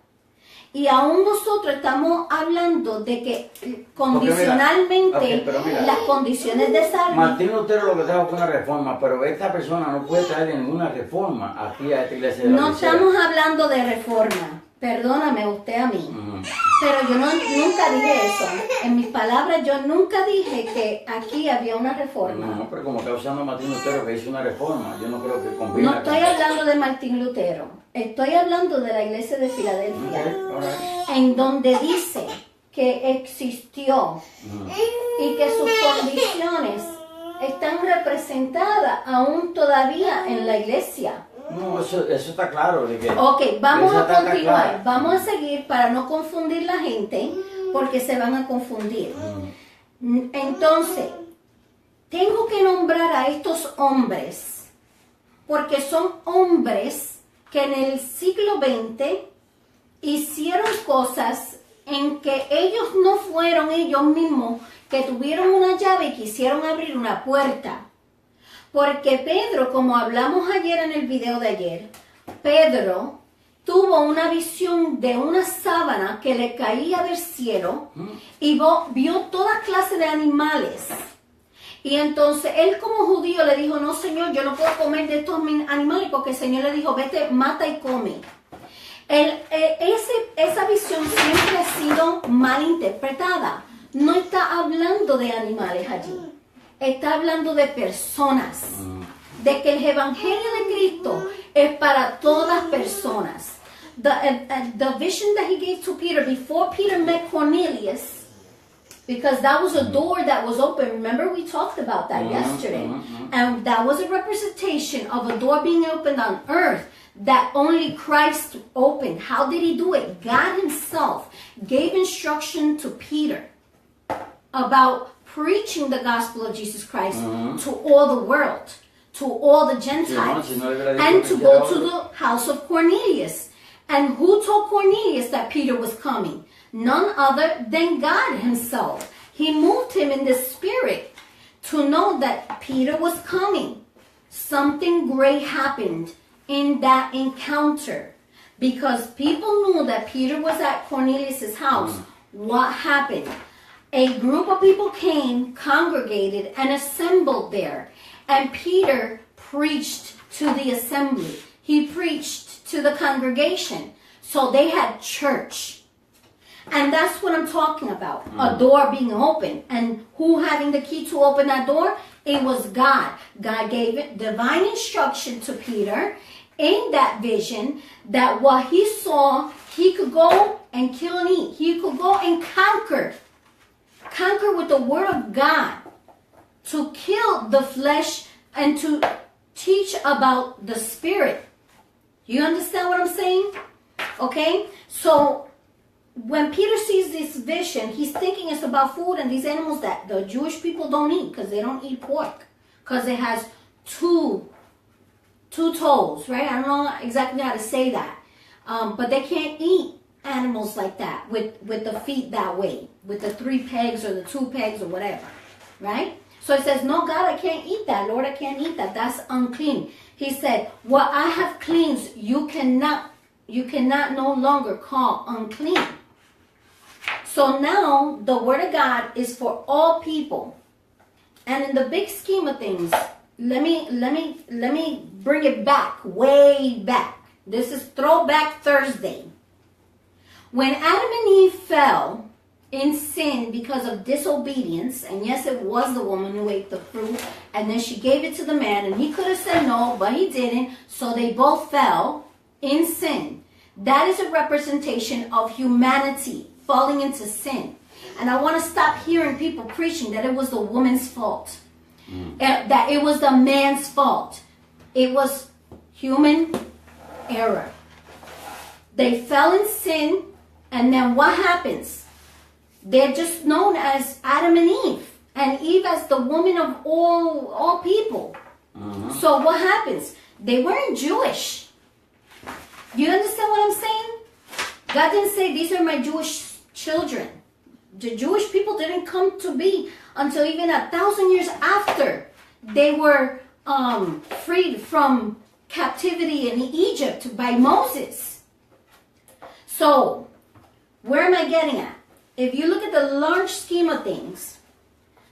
Y aún nosotros estamos hablando de que condicionalmente mira, las condiciones de Sardi. Martín Lutero lo que trajo fue una reforma, pero esta persona no puede traer ninguna reforma aquí a esta iglesia de la No Odisea. estamos hablando de reforma. Perdóname usted a mí. Pero yo nunca dije eso. En mis palabras yo nunca dije que aquí había una reforma. No, pero como está usando Martín Lutero que hizo una reforma, yo no creo que combine. No estoy hablando de Martín Lutero. Estoy hablando de la iglesia de Filadelfia. En donde dice que existió y que sus condiciones están representadas aún todavía en la iglesia. No, eso está claro. De que Ok, vamos eso a está continuar, claro. vamos a seguir para no confundir la gente, porque se van a confundir. Entonces, tengo que nombrar a estos hombres, porque son hombres que en el siglo XX hicieron cosas en que ellos no fueron ellos mismos que tuvieron una llave y quisieron abrir una puerta. Porque Pedro, como hablamos ayer en el video de ayer, Pedro tuvo una visión de una sábana que le caía del cielo y vio toda clase de animales. Y entonces él como judío le dijo, no Señor, yo no puedo comer de estos animales porque el Señor le dijo, vete, mata y come. Esa visión siempre ha sido mal interpretada. No está hablando de animales allí. Está hablando de personas, de que el evangelio de Cristo es para todas personas. The vision that he gave to Peter before Peter met Cornelius, because that was a door that was open. Remember, we talked about that yesterday, and that was a representation of a door being opened on earth that only Christ opened. How did he do it? God himself gave instruction to Peter about preaching the gospel of Jesus Christ to all the world, to all the Gentiles, and to go to the house of Cornelius. And who told Cornelius that Peter was coming? None other than God himself. He moved him in the spirit to know that Peter was coming. Something great happened in that encounter because people knew that Peter was at Cornelius' house. What happened? A group of people came, congregated, and assembled there. And Peter preached to the assembly. He preached to the congregation. So they had church. And that's what I'm talking about. A door being open. And who having the key to open that door? It was God. God gave it divine instruction to Peter in that vision that what he saw, he could go and kill and eat. He could go and conquer with the word of God, to kill the flesh and to teach about the spirit. You understand what I'm saying? Okay? So when Peter sees this vision, he's thinking it's about food and these animals that the Jewish people don't eat because they don't eat pork. Because it has two toes, right? I don't know exactly how to say that. But they can't eat animals like that with the feet that way, with the 3 pegs or the 2 pegs or whatever, right? So it says, no, God, I can't eat that. Lord, I can't eat that. That's unclean. He said, what I have cleansed, you cannot no longer call unclean. So now the word of God is for all people. And in the big scheme of things, let me bring it back, way back. This is Throwback Thursday. When Adam and Eve fell in sin because of disobedience, and yes, it was the woman who ate the fruit, and then she gave it to the man, and he could have said no, but he didn't, so they both fell in sin. That is a representation of humanity falling into sin. And I want to stop hearing people preaching that it was the woman's fault, that it was the man's fault. It was human error. They fell in sin, and then what happens? They're just known as Adam and Eve, and Eve as the woman of all people. So what happens? They weren't Jewish. You understand what I'm saying? God didn't say, these are my Jewish children. The Jewish people didn't come to be until even 1,000 years after they were freed from captivity in Egypt by Moses. So, where am I getting at? If you look at the large scheme of things,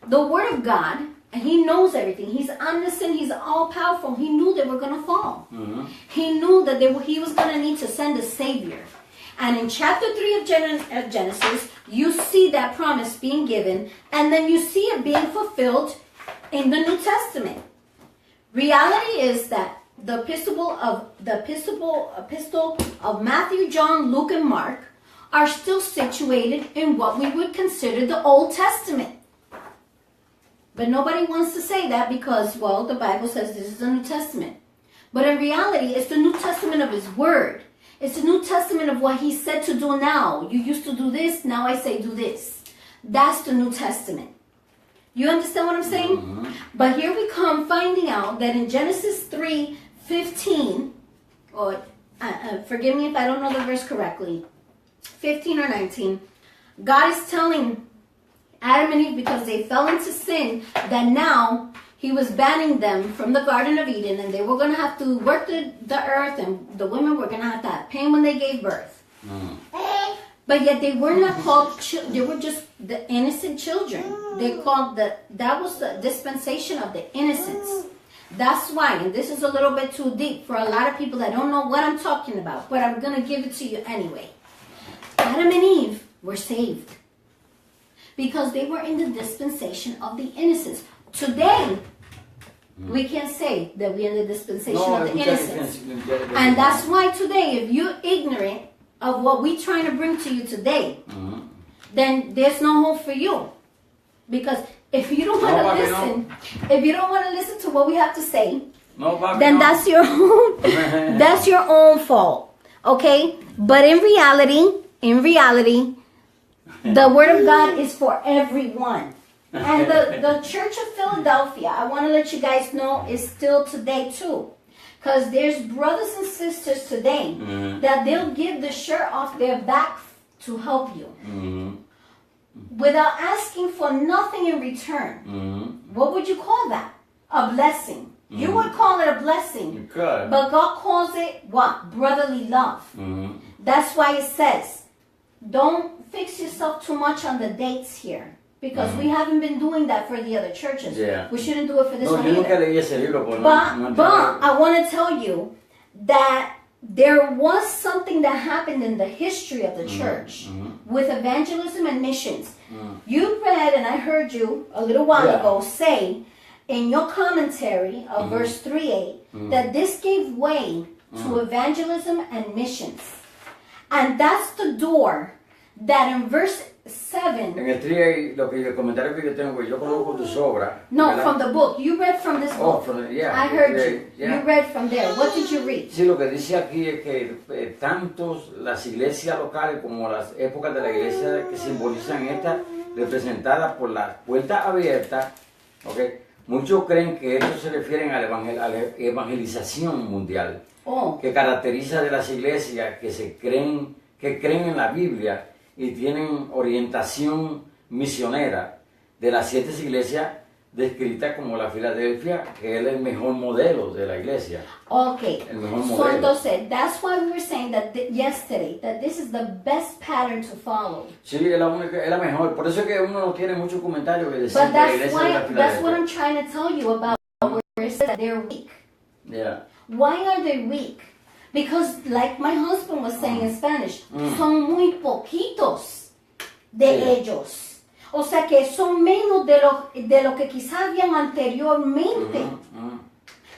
the Word of God, and He knows everything. He's omniscient. He's all-powerful. He knew they were going to fall. He knew that He was going to need to send a Savior. And in chapter 3 of Genesis, you see that promise being given, and then you see it being fulfilled in the New Testament. Reality is that the epistle of Matthew, John, Luke, and Mark are still situated in what we would consider the Old Testament. But nobody wants to say that because, well, the Bible says this is the New Testament. But in reality, it's the New Testament of His Word. It's the New Testament of what He said to do now. You used to do this, now I say do this. That's the New Testament. You understand what I'm saying? But here we come finding out that in Genesis 3:15, or forgive me if I don't know the verse correctly, 15 or 19, God is telling Adam and Eve, because they fell into sin, that now He was banning them from the Garden of Eden, and they were going to have to work the earth, and the women were going to have pain when they gave birth. But yet they were not called they were just the innocent children. They called that was the dispensation of the innocence. That's why, and this is a little bit too deep for a lot of people that don't know what I'm talking about, but I'm going to give it to you anyway. Adam and Eve were saved because they were in the dispensation of the innocence. Today, we can't say that we're in the dispensation of the innocence. And that's why today, if you're ignorant of what we're trying to bring to you today, then there's no hope for you. Because if you don't want to listen, if you don't want to listen to what we have to say, then that's your own, that's your own fault. Okay? But in reality, the Word of God is for everyone. And the Church of Philadelphia, I want to let you guys know, is still today too. Because there's brothers and sisters today that they'll give the shirt off their back to help you. Without asking for nothing in return. What would you call that? A blessing. You would call it a blessing. You could. But God calls it what? Brotherly love. That's why it says, don't fix yourself too much on the dates here. Because we haven't been doing that for the other churches. Yeah. We shouldn't do it for this one either. But I want to tell you that there was something that happened in the history of the church with evangelism and missions. You read, and I heard you a little while ago say in your commentary of verse 3:8 that this gave way to evangelism and missions. And that's the door that in verse 7, En el 3, el comentario que yo tengo, yo conozco tus obras. no, ¿verdad? from the book. You read from this Oh, book. from the- yeah, I heard you. yeah. You read from there. What did you read? Sí, lo que dice aquí es que tanto las iglesias locales como las épocas de la iglesia que simbolizan esta, representadas por las puertas abiertas, ¿okay? Muchos creen que esto se refiere a la evangelización mundial, que caracteriza de las iglesias que creen en la Biblia y tienen orientación misionera, de las 7 iglesias descritas como la Filadelfia, que es el mejor modelo de la iglesia. Okay. El mejor So modelo. entonces, that's why we were saying that yesterday that this is the best pattern to follow. Sí, es la única, es la mejor. Por eso es que uno no tiene muchos comentarios que decir But de la that's iglesia de la why that's what Filadelfia. I'm trying to tell you about where it says that they're weak. Yeah. Why are they weak? Because like my husband was saying in Spanish, son muy poquitos de Sí. ellos. O sea que son menos de lo que quizás habían anteriormente.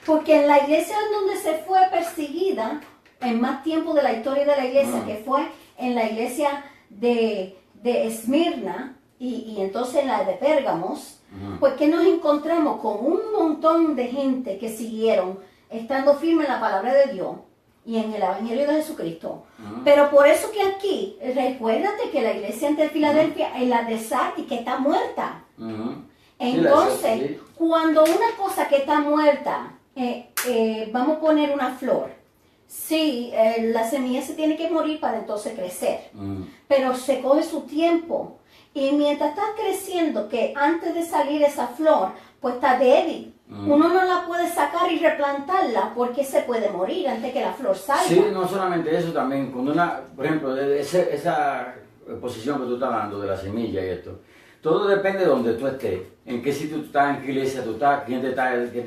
Porque en la iglesia donde se fue perseguida, en más tiempo de la historia de la iglesia, que fue en la iglesia de Esmirna y entonces en la de Pérgamos, pues que nos encontramos con un montón de gente que siguieron estando firme en la palabra de Dios y en el Evangelio de Jesucristo. Pero por eso que aquí, recuérdate que la iglesia de Filadelfia es la de Sardis, que está muerta. Entonces, sí. cuando una cosa que está muerta, vamos a poner una flor, sí, la semilla se tiene que morir para entonces crecer, pero se coge su tiempo. Y mientras está creciendo, que antes de salir esa flor, pues está débil. Uno no la puede sacar y replantarla porque se puede morir antes que la flor salga. Sí, no solamente eso, también cuando por ejemplo, esa posición que tú estás dando de la semilla y esto, todo depende de donde tú estés, en qué sitio tú estás, en qué iglesia tú estás, quién te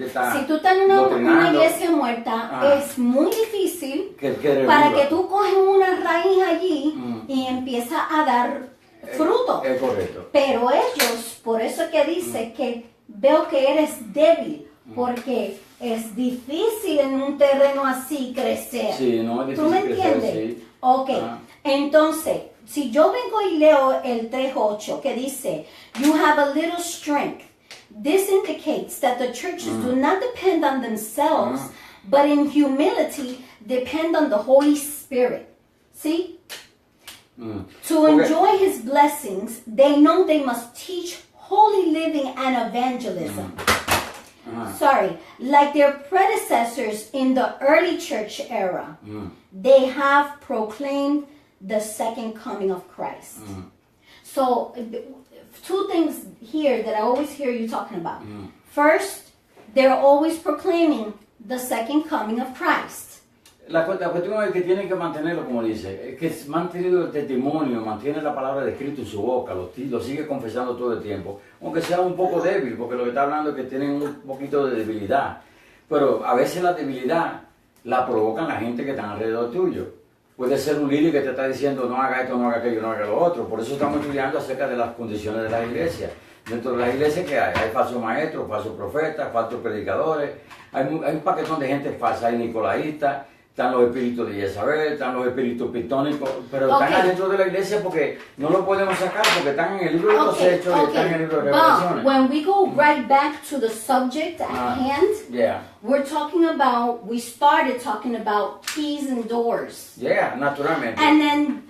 está Si tú estás en una doctrinando. iglesia muerta, es muy difícil que para reviva. que tú coges una raíz allí y empiezas a dar fruto. Es correcto. Pero ellos, por eso que dice que veo que eres débil, porque es difícil en un terreno así crecer. Sí, no es ¿Tú me difícil crecer, entiendes? sí. Ok, Ah. entonces, si yo vengo y leo el 3:8 que dice, you have a little strength, this indicates that the churches do not depend on themselves, but in humility depend on the Holy Spirit. ¿Sí? To Okay. enjoy his blessings, they know they must teach holy living and evangelism. Sorry, like their predecessors in the early church era, they have proclaimed the second coming of Christ. So, two things here that I always hear you talking about. First, they're always proclaiming the second coming of Christ. La cuestión es que tienen que mantenerlo, como dice, es que mantenido el testimonio, mantiene la palabra de Cristo en su boca, lo sigue confesando todo el tiempo, aunque sea un poco débil, porque lo que está hablando es que tienen un poquito de debilidad, pero a veces la debilidad la provocan la gente que está alrededor tuyo. Puede ser un líder que te está diciendo no haga esto, no haga aquello, no haga lo otro, por eso estamos estudiando acerca de las condiciones de las iglesias. Dentro de las iglesias que hay falsos maestros, falsos profetas, falsos predicadores, hay un paquetón de gente falsa, hay nicolaístas, están los espíritus de Jezabel, están los espíritus pitónicos, pero están adentro de la iglesia porque no lo podemos sacar porque están en el libro de los Hechos y están en el libro de Revelaciones. But when we go right back to the subject at hand, we're talking about, we started talking about keys and doors. Naturalmente. And then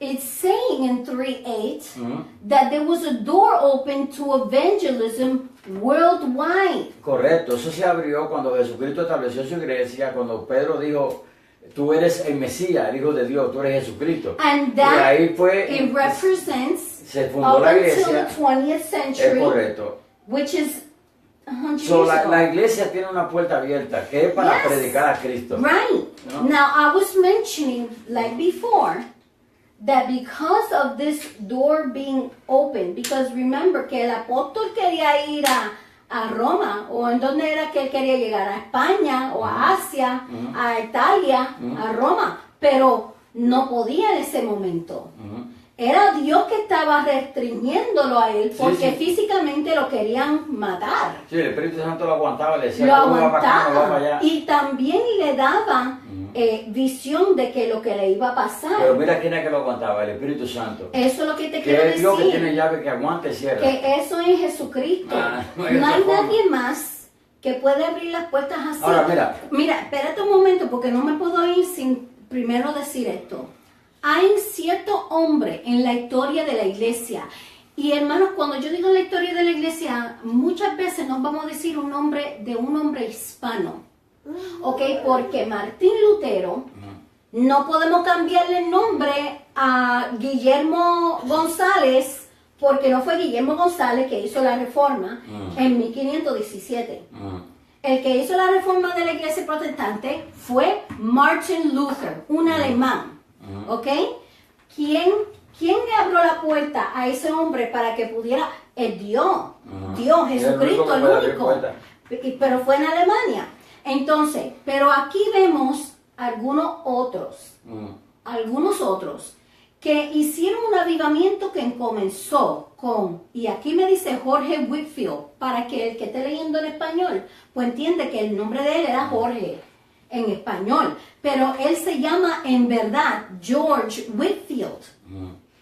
it's saying in 3:8 that there was a door open to evangelism worldwide. Correcto, eso se abrió cuando Jesucristo estableció su iglesia, cuando Pedro dijo, tú eres el Mesías, el Hijo de Dios, tú eres Jesucristo. And y that ahí fue, it represents se fundó up la until iglesia. the 20th century, Es correcto. which is 100 So, years ago. la iglesia tiene una puerta abierta que es para Yes. predicar a Cristo. Right. No? Now, I was mentioning, like before, that because of this door being open, because remember que el apóstol quería ir a Roma, o en dónde era que él quería llegar, a España, o a Asia, a Italia, a Roma, pero no podía en ese momento. Era Dios que estaba restringiéndolo a él, porque físicamente lo querían matar. Sí, el Espíritu Santo lo aguantaba, le decía, Lo "Tú vas para acá, no vas para aguantaba allá". y también le daba visión de que lo que le iba a pasar. Pero mira quién es que lo aguantaba, el Espíritu Santo. Eso es lo que te Que quiero es Dios que decir. tiene llave que aguanta y cierra. Que eso es Jesucristo. No No hay hay otra forma. nadie más que puede abrir las puertas así. Ahora, mira. Mira, espérate un momento porque no me puedo ir sin primero decir esto. Hay cierto hombre en la historia de la iglesia. Y hermanos, cuando yo digo la historia de la iglesia, muchas veces nos vamos a decir un nombre de un hombre hispano. ¿Ok? Porque Martín Lutero, no podemos cambiarle el nombre a Guillermo González, porque no fue Guillermo González que hizo la reforma en 1517. El que hizo la reforma de la iglesia protestante fue Martin Luther, un alemán. ¿Ok? ¿Quién le abrió la puerta a ese hombre para que pudiera? Dios, Jesucristo, el único. Pero fue en Alemania. Entonces, pero aquí vemos algunos otros que hicieron un avivamiento que comenzó con, y aquí me dice Jorge Whitfield, para que el que esté leyendo en español, pues entiende que el nombre de él era Jorge en español, pero él se llama en verdad George Whitfield.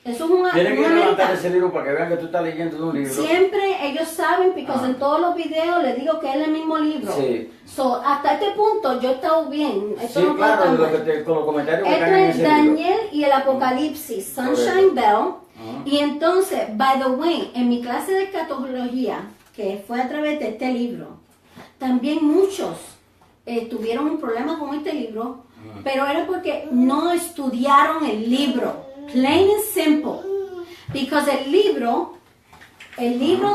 Eso es una Tienen que levantar americano. ese libro para que vean que tú estás leyendo de un libro. Siempre ellos saben, porque en todos los videos les digo que es el mismo libro. Sí. So, hasta este punto yo he estado bien. Esto Sí, no puede claro, estar mal. con los comentarios que Esto están en es ese libro. Daniel y el Apocalipsis, Sunshine Bell. Ajá. Y entonces, by the way, en mi clase de escatología, que fue a través de este libro, también muchos tuvieron un problema con este libro, pero era porque no estudiaron el libro. Plain and simple. Because el libro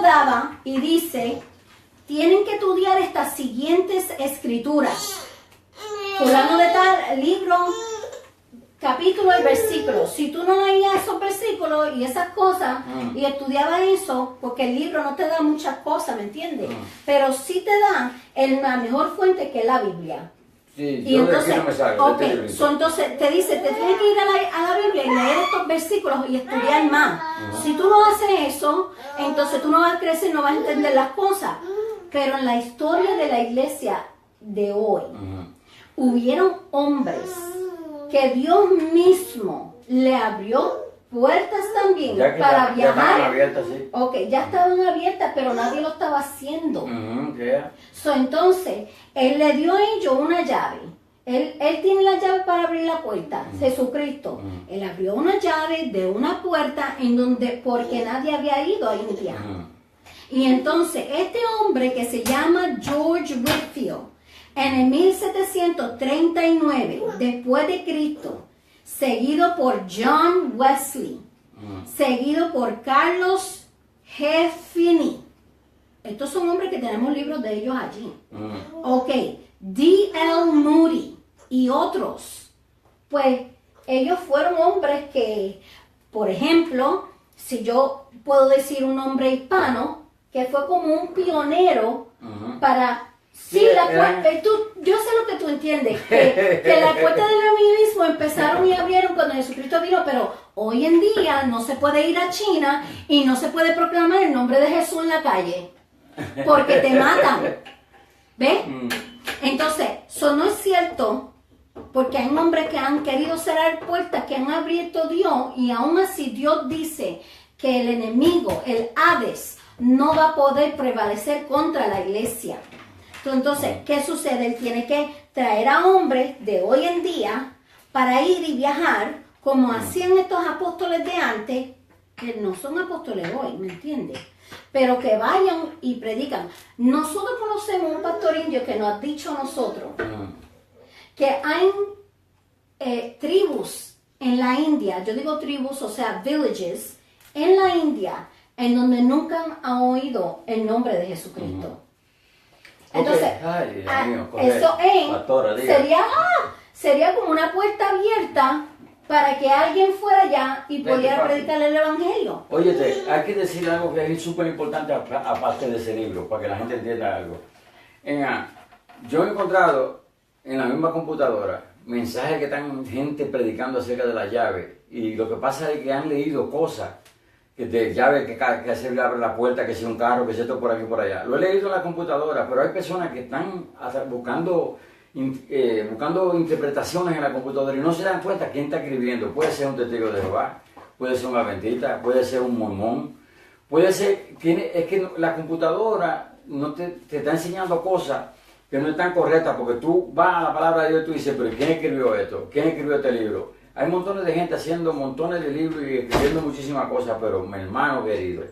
daba y dice, tienen que estudiar estas siguientes escrituras. Fulano de tal, libro, capítulo y versículo. Si tú no leías esos versículos y esas cosas y estudiabas eso, porque el libro no te da muchas cosas, ¿me entiendes? Pero sí te da la mejor fuente que es la Biblia. Sí, Y yo entonces, de aquí no me salgo, ok, de este librito. so entonces te dice, te tienes que ir a la Biblia y leer estos versículos y estudiar más. Si tú no haces eso, entonces tú no vas a crecer, no vas a entender las cosas. Pero en la historia de la iglesia de hoy, hubieron hombres que Dios mismo le abrió puertas también Ya que para ya estaban viajar. abiertas, sí. Ok, ya estaban abiertas, pero nadie lo estaba haciendo. Yeah. So, entonces, él le dio a ellos una llave. Él tiene la llave para abrir la puerta, Jesucristo. Él abrió una llave de una puerta en donde, porque nadie había ido a India. Y entonces, este hombre que se llama George Whitfield, en el 1739, después de Cristo, seguido por John Wesley, seguido por Carlos G. Finney. Estos son hombres que tenemos libros de ellos allí. Ok, D.L. Moody y otros. Pues ellos fueron hombres que, por ejemplo, si yo puedo decir un hombre hispano, que fue como un pionero para... Sí, la puerta, yo sé lo que tú entiendes, que la puerta del evangelismo empezaron y abrieron cuando Jesucristo vino, pero hoy en día no se puede ir a China y no se puede proclamar el nombre de Jesús en la calle, porque te matan. ¿Ves? Entonces, eso no es cierto, porque hay hombres que han querido cerrar puertas, que han abierto Dios, y aún así Dios dice que el enemigo, el Hades, no va a poder prevalecer contra la iglesia. Entonces, ¿qué sucede? Él tiene que traer a hombres de hoy en día para ir y viajar, como hacían estos apóstoles de antes, que no son apóstoles hoy, ¿me entiendes? Pero que vayan y predican. Nosotros conocemos un pastor indio que nos ha dicho a nosotros que hay tribus en la India, yo digo tribus, o sea, villages, en la India, en donde nunca han oído el nombre de Jesucristo. Entonces, Ay, Dios mío, eso Pastora, diga. sería como una puerta abierta para que alguien fuera allá y pudiera papi. predicar el evangelio. Óyete, hay que decir algo que es súper importante aparte de ese libro, para que la gente entienda algo. Yo he encontrado en la misma computadora mensajes que están gente predicando acerca de la llave, y lo que pasa es que han leído cosas que de llave que se le abre la puerta, que sea un carro, que sea esto por aquí y por allá. Lo he leído en la computadora, pero hay personas que están buscando buscando interpretaciones en la computadora y no se dan cuenta quién está escribiendo. Puede ser un testigo de Jehová, puede ser un adventista, puede ser un mormón, puede ser, es que la computadora no te está enseñando cosas que no están correctas, porque tú vas a la palabra de Dios y tú dices, pero ¿quién escribió esto? ¿Quién escribió este libro? Hay montones de gente haciendo montones de libros y escribiendo muchísimas cosas, pero mi hermano querido,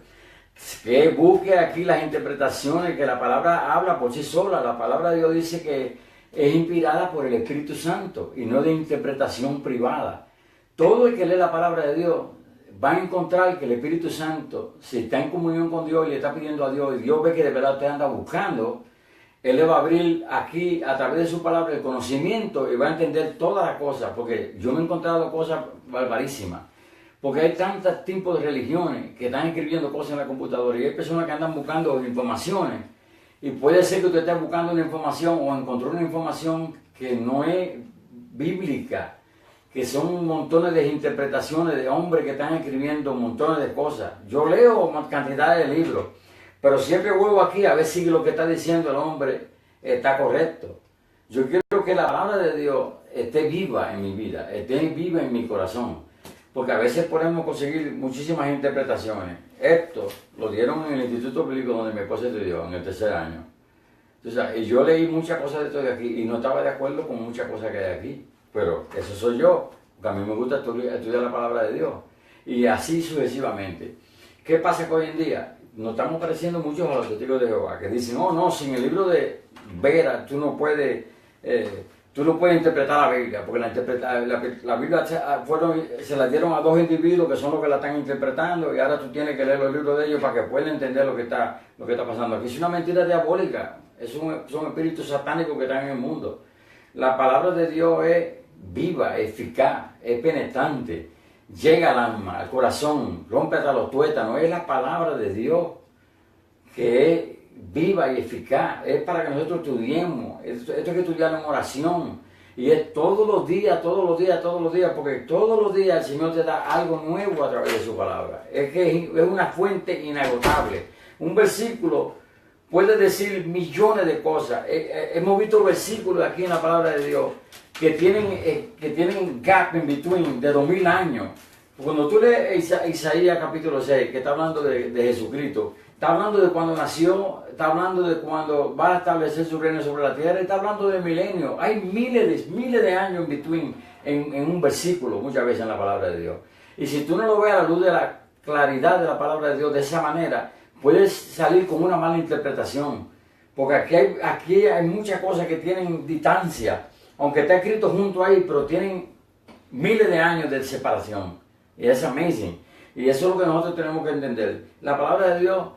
que busque aquí las interpretaciones, que la palabra habla por sí sola. La palabra de Dios dice que es inspirada por el Espíritu Santo y no de interpretación privada. Todo el que lee la palabra de Dios va a encontrar que el Espíritu Santo, si está en comunión con Dios y le está pidiendo a Dios, y Dios ve que de verdad usted anda buscando, Él le va a abrir aquí a través de su palabra el conocimiento y va a entender todas las cosas, porque yo me he encontrado cosas barbarísimas. Porque hay tantos tipos de religiones que están escribiendo cosas en la computadora y hay personas que andan buscando informaciones. Y puede ser que usted esté buscando una información o encontró una información que no es bíblica, que son montones de interpretaciones de hombres que están escribiendo montones de cosas. Yo leo cantidades de libros, pero siempre vuelvo aquí a ver si lo que está diciendo el hombre está correcto. Yo quiero que la palabra de Dios esté viva en mi vida, esté viva en mi corazón, porque a veces podemos conseguir muchísimas interpretaciones. Esto lo dieron en el Instituto Bíblico donde mi esposa estudió, en el 3er año. Entonces, y yo leí muchas cosas de esto de aquí y no estaba de acuerdo con muchas cosas que hay aquí, pero eso soy yo, porque a mí me gusta estudiar la palabra de Dios, y así sucesivamente. ¿Qué pasa que hoy en día? Nos estamos pareciendo muchos a los testigos de Jehová, que dicen, oh no, sin el libro de Vera tú no puedes interpretar la Biblia, porque la Biblia se la dieron a 2 individuos que son los que la están interpretando, y ahora tú tienes que leer los libros de ellos para que puedan entender lo que está pasando aquí. Es una mentira diabólica, son espíritus satánicos que están en el mundo. La palabra de Dios es viva, eficaz, es penetrante, llega al alma, al corazón, rompe hasta los tuétanos. Es la palabra de Dios que es viva y eficaz, es para que nosotros estudiemos. Esto hay que estudiarlo en oración, y es todos los días, porque todos los días el Señor te da algo nuevo a través de su palabra. Es que es una fuente inagotable. Un versículo puede decir millones de cosas. Hemos visto versículos aquí en la palabra de Dios que tienen gap in between de 2000 años. Cuando tú lees Isaías capítulo 6, que está hablando de Jesucristo, está hablando de cuando nació, está hablando de cuando va a establecer su reino sobre la tierra, está hablando de milenios. Hay miles de años in between en un versículo, muchas veces en la palabra de Dios. Y si tú no lo ves a la luz de la claridad de la palabra de Dios de esa manera, puedes salir con una mala interpretación. Porque aquí hay muchas cosas que tienen distancia, aunque está escrito junto ahí, pero tienen miles de años de separación. Y es amazing. Y eso es lo que nosotros tenemos que entender. La palabra de Dios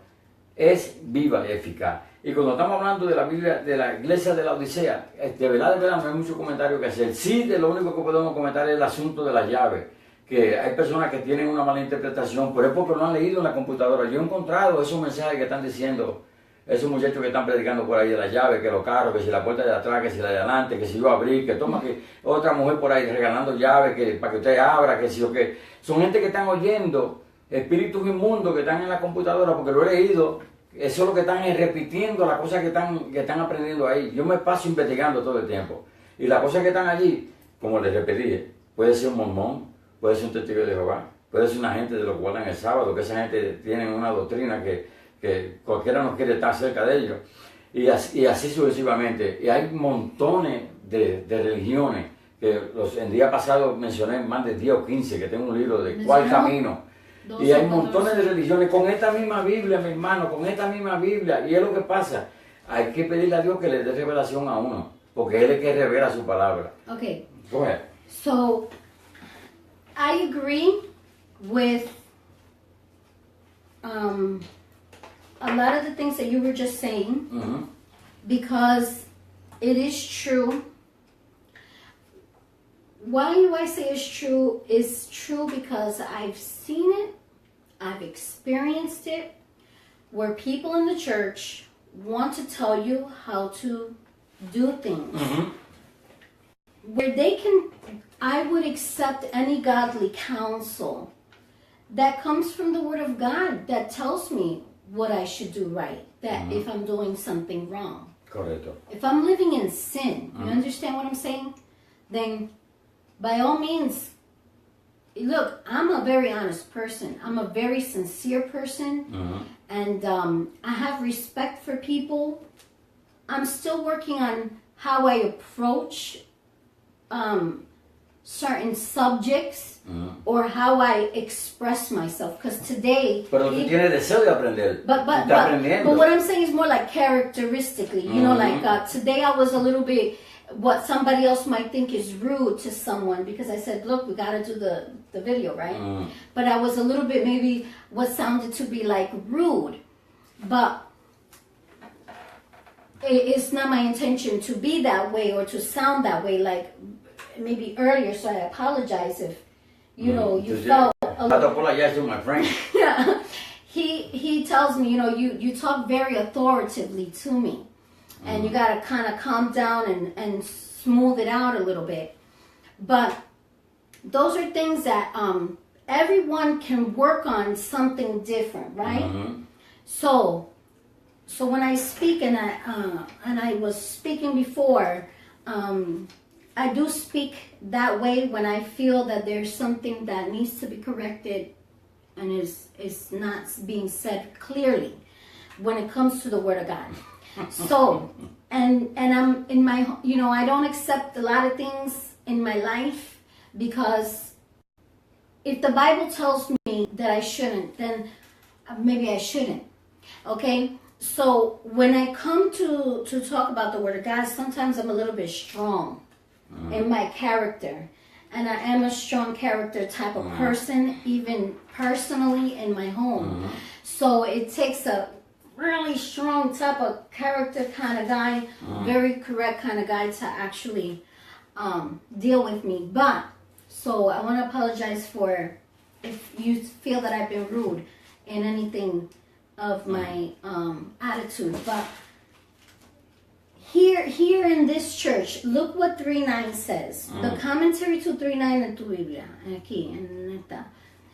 es viva y eficaz. Y cuando estamos hablando de la Biblia, de la iglesia de la Odisea, de verdad no hay mucho comentario que hacer. Sí, de lo único que podemos comentar es el asunto de las llaves. Que hay personas que tienen una mala interpretación, pero es porque lo han leído en la computadora. Yo he encontrado esos mensajes que están diciendo, esos muchachos que están predicando por ahí de las llaves, que los carros, que si la puerta de atrás, que si la de adelante, que si yo abrí, que toma que otra mujer por ahí regalando llaves para que usted abra, que si o que. Son gente que están oyendo espíritus inmundos que están en la computadora, porque lo he leído. Eso es lo que están repitiendo, las cosas que están aprendiendo ahí. Yo me paso investigando todo el tiempo. Y las cosas que están allí, como les repetí, puede ser un mormón, puede ser un testigo de Jehová, puede ser una gente de los que guardan el sábado, que esa gente tiene una doctrina que cualquiera no quiere estar cerca de ellos. Y así sucesivamente. Y hay montones de religiones, que el día pasado mencioné más de 10 o 15, que tengo un libro de cuál camino. Y hay montones de religiones con esta misma Biblia, mi hermano, con esta misma Biblia. Y es lo que pasa. Hay que pedirle a Dios que le dé revelación a uno, porque Él es que revela su palabra. Okay. Go ahead. So, I agree with a lot of the things that you were just saying, because it is true. Why do I say it's true? It's true because I've seen it, I've experienced it, where people in the church want to tell you how to do things. Where I would accept any godly counsel that comes from the Word of God that tells me what I should do right, that if I'm doing something wrong. Correcto. If I'm living in sin, you understand? what I'm saying, then by all means, look, I'm a very honest person. I'm a very sincere person. And I have respect for people. I'm still working on how I approach certain subjects or how I express myself. Because today... Pero tú tienes deseo de aprender. But what I'm saying is more like characteristically. You know, like today I was a little bit... what somebody else might think is rude to someone, because I said, look, we got to do the video, right? But I was a little bit maybe what sounded to be like rude. But it's not my intention to be that way or to sound that way like maybe earlier, so I apologize if, you know, you felt... I apologize to my friend. Yeah. He tells me, you know, you talk very authoritatively to me. And you got to kind of calm down and smooth it out a little bit. But those are things that everyone can work on something different, right? So when I speak, and I was speaking before, I do speak that way when I feel that there's something that needs to be corrected and is not being said clearly when it comes to the Word of God. So, and I'm in my, you know, I don't accept a lot of things in my life, because if the Bible tells me that I shouldn't, then maybe I shouldn't. Okay? So when I come to talk about the Word of God, sometimes I'm a little bit strong in my character. And I am a strong character type of person, even personally in my home. So it takes a really strong type of character kind of guy, very correct kind of guy to actually deal with me. But, so I want to apologize for if you feel that I've been rude in anything of my attitude. But here in this church, look what 3:9 says. The commentary to 3:9 en tu Biblia, aquí, en esta.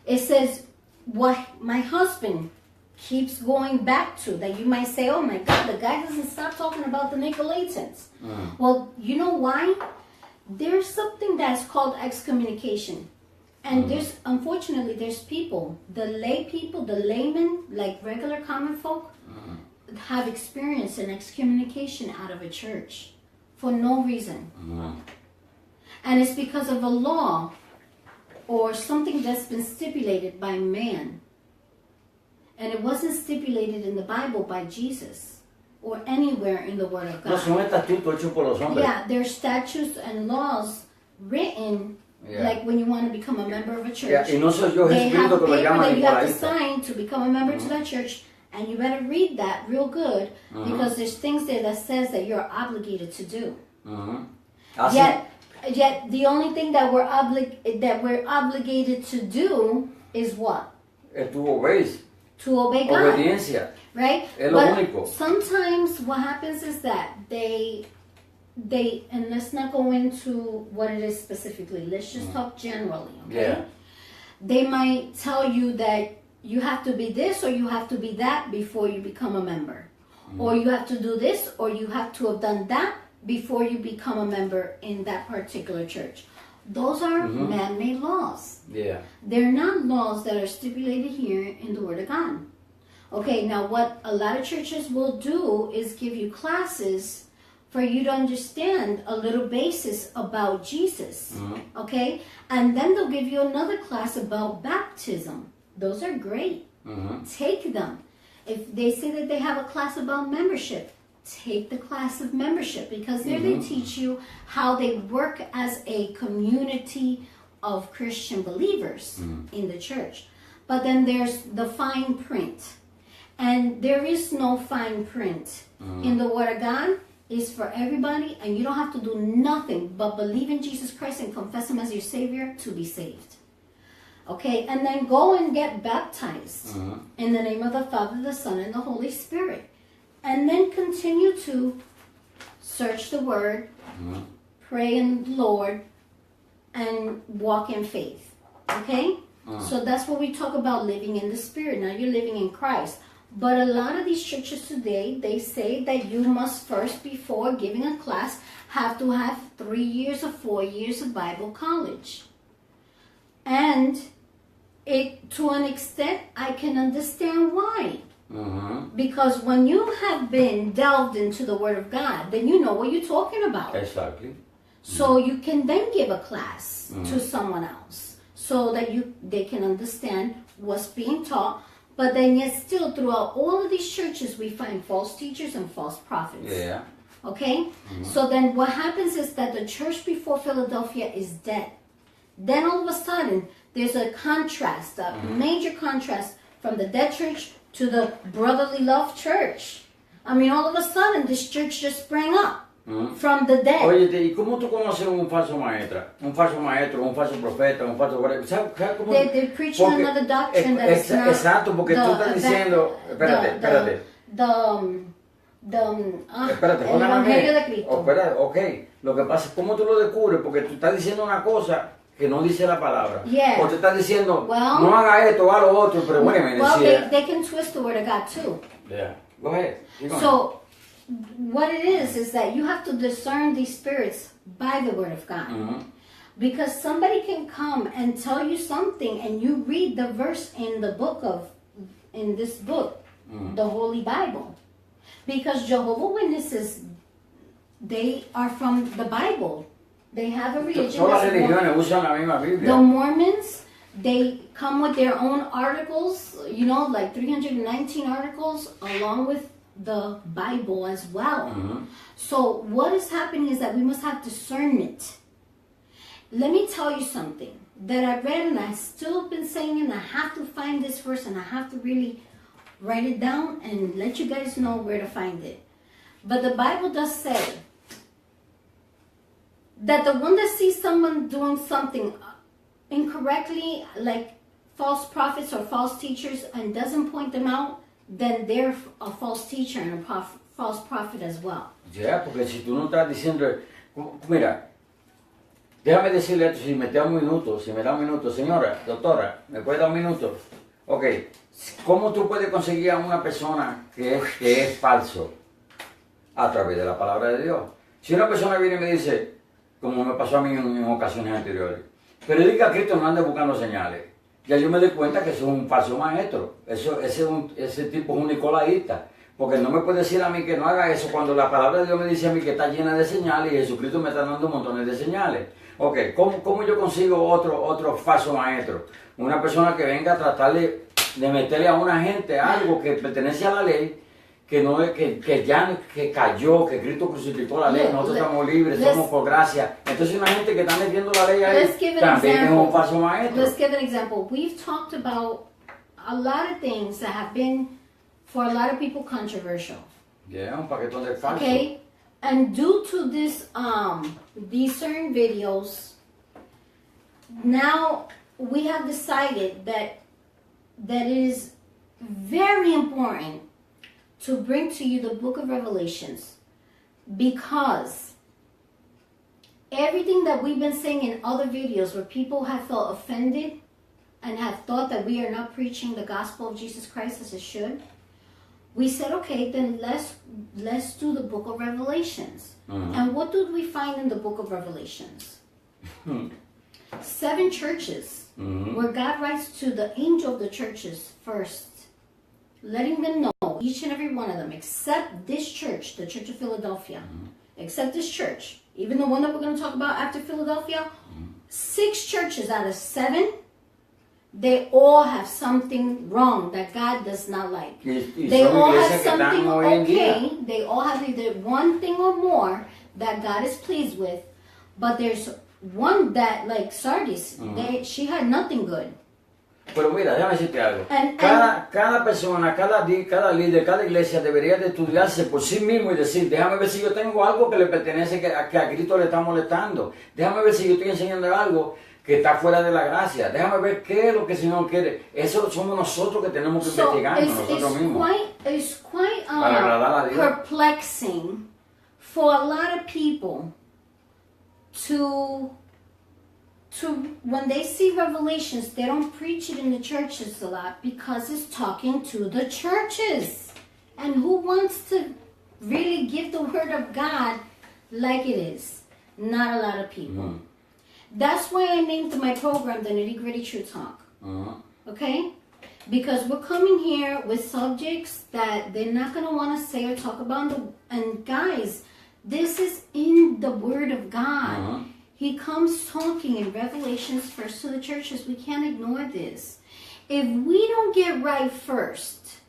It says, what my husband keeps going back to, that you might say, oh my God, the guy doesn't stop talking about the Nicolaitans. Well, you know why? There's something that's called excommunication. And there's, unfortunately, there's people, the lay people, the laymen, like regular common folk, have experienced an excommunication out of a church for no reason. And it's because of a law or something that's been stipulated by man. And it wasn't stipulated in the Bible by Jesus or anywhere in the Word of God. No son estatutos hechos por los hombres. Yeah, there's statutes and laws written, like when you want to become a member of a church. Y no soy yo They have Jesucristo que lo paper llaman that you have to nicolaita. sign to become a member to that church, and you better read that real good, because there's things there that says that you're obligated to do. Yet the only thing that we're obligated to do is what? Tu obeis. To obey God. Obediencia. Right? Es lo But único. sometimes what happens is that they, and let's not go into what it is specifically. Let's just talk generally, okay? Yeah. They might tell you that you have to be this or you have to be that before you become a member. Or you have to do this or you have to have done that before you become a member in that particular church. Those are man-made laws. Yeah. They're not laws that are stipulated here in the Word of God. Okay, now what a lot of churches will do is give you classes for you to understand a little basis about Jesus. Okay? And then they'll give you another class about baptism. Those are great. Take them. If they say that they have a class about membership, take the class of membership, because there they teach you how they work as a community of Christian believers in the church. But then there's the fine print. And there is no fine print in the Word of God. It's for everybody, and you don't have to do nothing but believe in Jesus Christ and confess Him as your Savior to be saved. Okay, and then go and get baptized in the name of the Father, the Son, and the Holy Spirit. And then continue to search the Word, pray in the Lord, and walk in faith. Okay? So that's what we talk about, living in the Spirit. Now you're living in Christ. But a lot of these churches today, they say that you must first, before giving a class, have to have 3 years or 4 years of Bible college. And to an extent, I can understand why. Because when you have been delved into the Word of God, then you know what you're talking about. Exactly. So you can then give a class to someone else so that they can understand what's being taught. But then yet still throughout all of these churches we find false teachers and false prophets. Yeah. Okay? So then what happens is that the church before Philadelphia is dead. Then all of a sudden there's a contrast, a major contrast from the dead church to the brotherly love church. I mean, all of a sudden this church just sprang up. From the dead. Oye, ¿y cómo tú conoces un falso maestro? Un falso maestro, un falso profeta, un falso... ¿Sabes cómo? They're preaching another doctrine that is not... Exacto, porque tú estás diciendo... Espérate. Espérate, el Evangelio de Cristo. Espérate, ok. Lo que pasa es cómo tú lo descubres, porque tú estás diciendo una cosa que no dice la palabra. Yeah. O te estás diciendo, no haga esto, haga lo otro, pero bueno, they can twist the word of God too. Yeah, go ahead. So, what it is that you have to discern these spirits by the Word of God. Because somebody can come and tell you something and you read the verse in this book, the Holy Bible. Because Jehovah's Witnesses, they are from the Bible. They have a religion. Todas las religiones usan la misma Biblia. The Mormons, they come with their own articles, like 319 articles along with the Bible as well. So what is happening is that we must have discernment. Let me tell you something that I read and I still have been saying, and I have to find this verse and I have to really write it down and let you guys know where to find it. But the Bible does say that the one that sees someone doing something incorrectly, like false prophets or false teachers, and doesn't point them out, then they're a false teacher and a false prophet as well. Ya, porque si tú no estás diciendo, mira, déjame decirle esto, si me da un minuto, señora, doctora, ¿me puede dar un minuto? Ok, ¿cómo tú puedes conseguir a una persona que es falso? A través de la palabra de Dios. Si una persona viene y me dice, como me pasó a mí en ocasiones anteriores, predica a Cristo, no ande buscando señales. Ya yo me doy cuenta que eso es un falso maestro. Ese tipo es un nicolaíta. Porque no me puede decir a mí que no haga eso cuando la palabra de Dios me dice a mí que está llena de señales y Jesucristo me está dando montones de señales. Ok, ¿cómo yo consigo otro falso maestro? Una persona que venga a tratar de meterle a una gente algo que pertenece a la ley, que cayó, que Cristo crucificó la ley, nosotros estamos libres, somos por gracia. Entonces una gente que está metiendo la ley ahí también es un falso maestro. Let's give an example. We've talked about a lot of things that have been, for a lot of people, controversial. Yeah, un paquetón de falso. Okay, and due to this, these certain videos, now we have decided that it is very important to bring to you the book of Revelations, because everything that we've been saying in other videos where people have felt offended and have thought that we are not preaching the gospel of Jesus Christ as it should, we said, okay, then let's do the book of Revelations. And what do we find in the book of Revelations? 7 churches where God writes to the angel of the churches first, letting them know, each and every one of them, except this church, the Church of Philadelphia, except this church, even the one that we're going to talk about after Philadelphia, 6 churches out of 7, they all have something wrong that God does not like. They all have something okay. They all have either one thing or more that God is pleased with, but there's one that, like Sardis, she had nothing good. Pero mira, déjame decirte algo. Cada persona, cada líder, cada iglesia debería de estudiarse por sí mismo y decir, déjame ver si yo tengo algo que le pertenece, que a Cristo le está molestando. Déjame ver si yo estoy enseñando algo que está fuera de la gracia. Déjame ver qué es lo que el Señor quiere. Eso somos nosotros que tenemos que investigar nosotros mismos. It's quite perplexing for a lot of people to when they see Revelations, they don't preach it in the churches a lot because it's talking to the churches. And who wants to really give the word of God like it is? Not a lot of people. Mm. That's why I named my program The Nitty Gritty True Talk. Okay? Because we're coming here with subjects that they're not going to want to say or talk about. And guys, this is in the Word of God. He comes talking in Revelations first to the churches. We can't ignore this. If we don't get right first,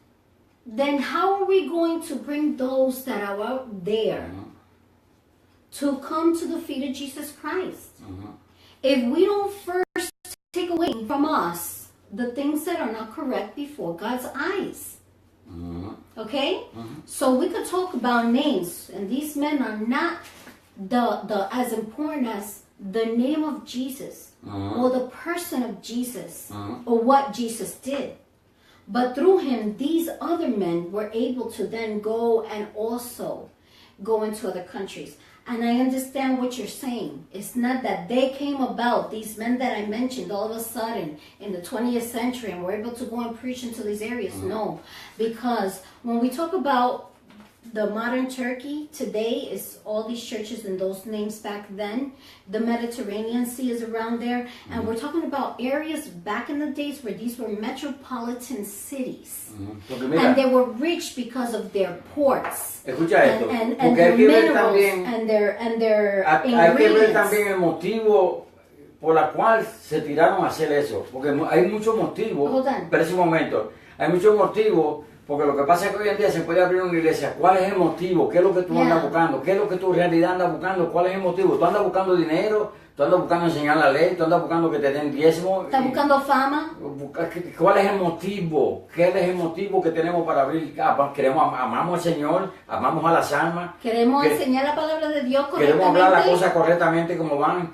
then how are we going to bring those that are out there to come to the feet of Jesus Christ? If we don't first take away from us the things that are not correct before God's eyes. Okay? So we could talk about names, and these men are not the as important as the name of Jesus or the person of Jesus or what Jesus did. But through him, these other men were able to then go and also go into other countries. And I understand what you're saying. It's not that they came about, these men that I mentioned, all of a sudden in the 20th century and were able to go and preach into these areas. No, because when we talk about the modern Turkey today, is all these churches and those names back then. The Mediterranean Sea is around there. And we're talking about areas back in the days where these were metropolitan cities. And they were rich because of their ports. Escucha esto. And Porque their hay que ver minerals también, and their hay que ver ingredients. también el motivo por la cual se tiraron a hacer eso. Porque hay muchos motivos. Hold on. Pero ese momento, hay muchos motivos. Porque lo que pasa es que hoy en día se puede abrir una iglesia. ¿Cuál es el motivo? ¿Qué es lo que tú andas buscando? ¿Qué es lo que tú en realidad andas buscando? ¿Cuál es el motivo? ¿Tú andas buscando dinero? ¿Tú andas buscando enseñar la ley? ¿Tú andas buscando que te den diezmo? ¿Estás buscando fama? ¿Cuál es el motivo? ¿Qué es el motivo que tenemos para abrir? Amamos al Señor, amamos a las almas. Queremos enseñar la palabra de Dios correctamente. Queremos hablar las cosas correctamente como van.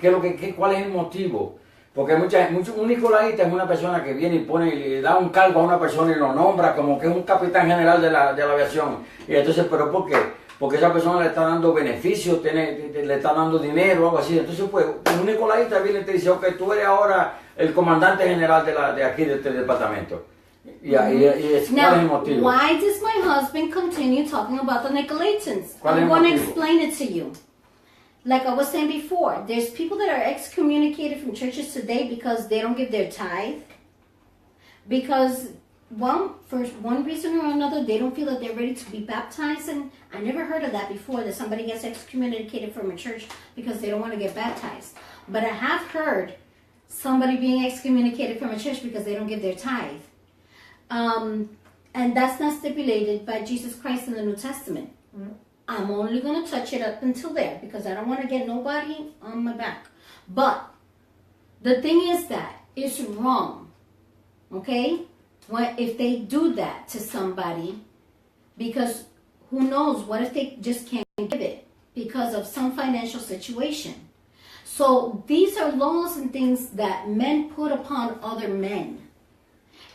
¿Cuál es el motivo? Porque un nicolaíta es una persona que viene y pone y le da un cargo a una persona y lo nombra como que es un capitán general de la aviación. Y entonces, ¿pero por qué? Porque esa persona le está dando beneficios, le está dando dinero o algo así. Entonces, pues, un nicolaíta viene y te dice, ok, tú eres ahora el comandante general de aquí, de este departamento. Y ¿cuál es el motivo? Why does my husband continue talking about the Nicolaitans? I'm going to explain it to you. Like I was saying before, there's people that are excommunicated from churches today because they don't give their tithe. Because, well, for one reason or another, they don't feel that they're ready to be baptized. And I never heard of that before, that somebody gets excommunicated from a church because they don't want to get baptized. But I have heard somebody being excommunicated from a church because they don't give their tithe. And that's not stipulated by Jesus Christ in the New Testament. I'm only going to touch it up until there because I don't want to get nobody on my back. But the thing is that it's wrong, okay? If they do that to somebody, because who knows, what if they just can't give it because of some financial situation? So these are laws and things that men put upon other men.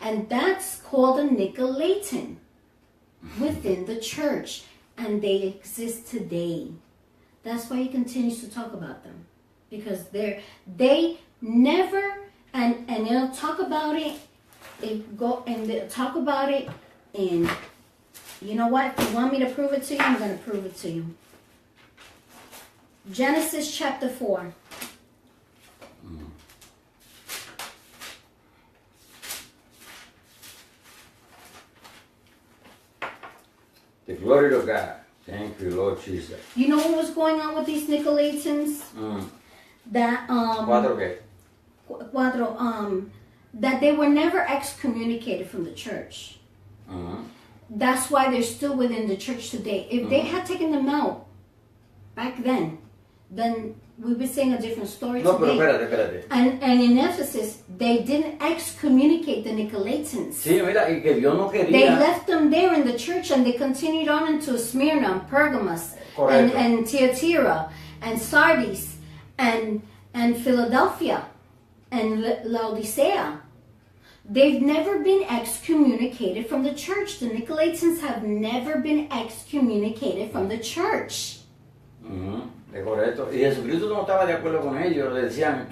And that's called a Nicolaitan within the church. And they exist today. That's why he continues to talk about them. Because they never, and they'll talk about it, they'll talk about it, and you know what? If you want me to prove it to you, I'm going to prove it to you. Genesis chapter 4. The glory of God. Thank you, Lord Jesus. You know what was going on with these Nicolaitans? That that they were never excommunicated from the church. That's why they're still within the church today. If they had taken them out back then we'd be saying a different story today. Pero espérate. And in Ephesus, they didn't excommunicate the Nicolaitans. Sí, mira, y que Dios no quería. They left them there in the church and they continued on into Smyrna, Pergamos, and Thyatira, and Sardis, and Philadelphia, and Laodicea. They've never been excommunicated from the church. The Nicolaitans have never been excommunicated from the church. Es correcto. Y Jesucristo no estaba de acuerdo con ellos. Le decían,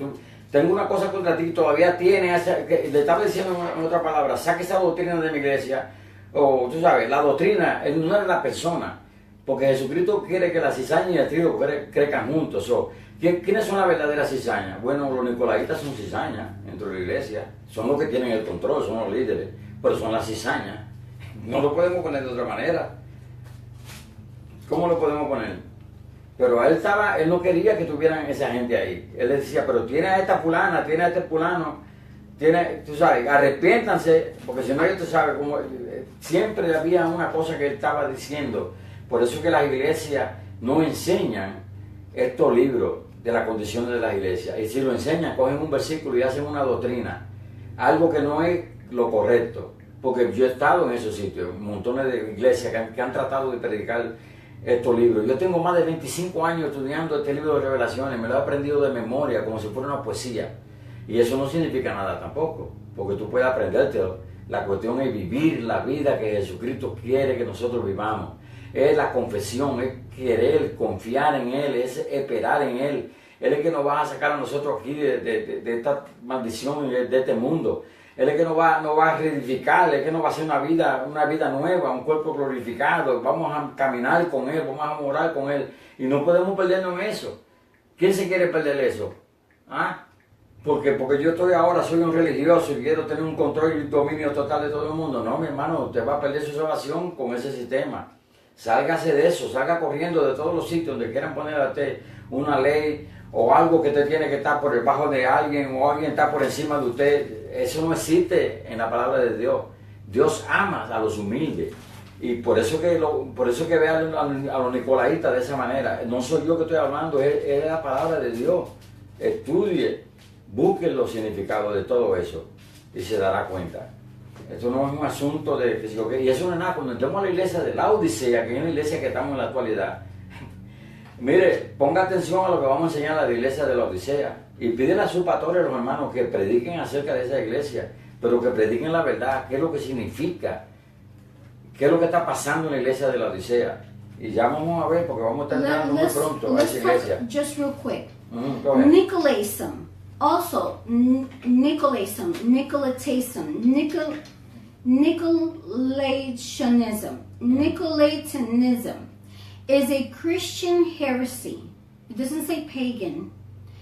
tengo una cosa contra ti, todavía tiene esa, que le estaba diciendo en otra palabra, saque esa doctrina de mi iglesia, o tú sabes, la doctrina no es la persona, porque Jesucristo quiere que la cizaña y el trigo crezcan juntos. ¿Quiénes son las verdaderas cizañas? Bueno, los nicolaitas son cizañas dentro de la iglesia, son los que tienen el control, son los líderes, pero son las cizañas. No lo podemos poner de otra manera. ¿Cómo lo podemos poner? Pero él no quería que tuvieran esa gente ahí. Él le decía, pero tiene a esta fulana, tiene a este fulano, tú sabes, arrepiéntanse, porque si no, tú sabes, como siempre había una cosa que él estaba diciendo. Por eso que las iglesias no enseñan estos libros de las condiciones de las iglesias. Y si lo enseñan, cogen un versículo y hacen una doctrina, algo que no es lo correcto. Porque yo he estado en esos sitios, montones de iglesias que han tratado de predicar estos libros. Yo tengo más de 25 años estudiando este libro de Revelaciones, me lo he aprendido de memoria como si fuera una poesía. Y eso no significa nada tampoco, porque tú puedes aprendértelo. La cuestión es vivir la vida que Jesucristo quiere que nosotros vivamos. Es la confesión, es querer, confiar en Él, es esperar en Él. Él es el que nos va a sacar a nosotros aquí de esta maldición, de este mundo. Él es que nos va a reedificar, Él es que nos va a hacer una vida nueva, un cuerpo glorificado. Vamos a caminar con Él, vamos a morar con Él. Y no podemos perdernos en eso. ¿Quién se quiere perder eso? ¿Ah? Porque yo soy un religioso y quiero tener un control y dominio total de todo el mundo. No, mi hermano, usted va a perder su salvación con ese sistema. Sálgase de eso, salga corriendo de todos los sitios donde quieran poner a usted una ley o algo que usted tiene que estar por debajo de alguien o alguien está por encima de usted. Eso no existe en la palabra de Dios. Dios ama a los humildes. Y por eso que vean a los nicolaitas de esa manera. No soy yo que estoy hablando, es la palabra de Dios. Estudie, busque los significados de todo eso y se dará cuenta. Esto no es un asunto de... Y eso no es nada. Cuando entremos a la iglesia de la Odisea, que es una iglesia que estamos en la actualidad, mire, ponga atención a lo que vamos a enseñar a la iglesia de la Odisea y pídele a sus pastores, los hermanos, que prediquen acerca de esa iglesia, pero que prediquen la verdad, qué es lo que significa, qué es lo que está pasando en la iglesia de la Odisea. Y ya vamos a ver, porque vamos a estar entrando muy pronto a esa iglesia. Just real quick. Go ahead. Nicolaism, also Nicolaism, Nicolaitanism is a Christian heresy. It doesn't say pagan.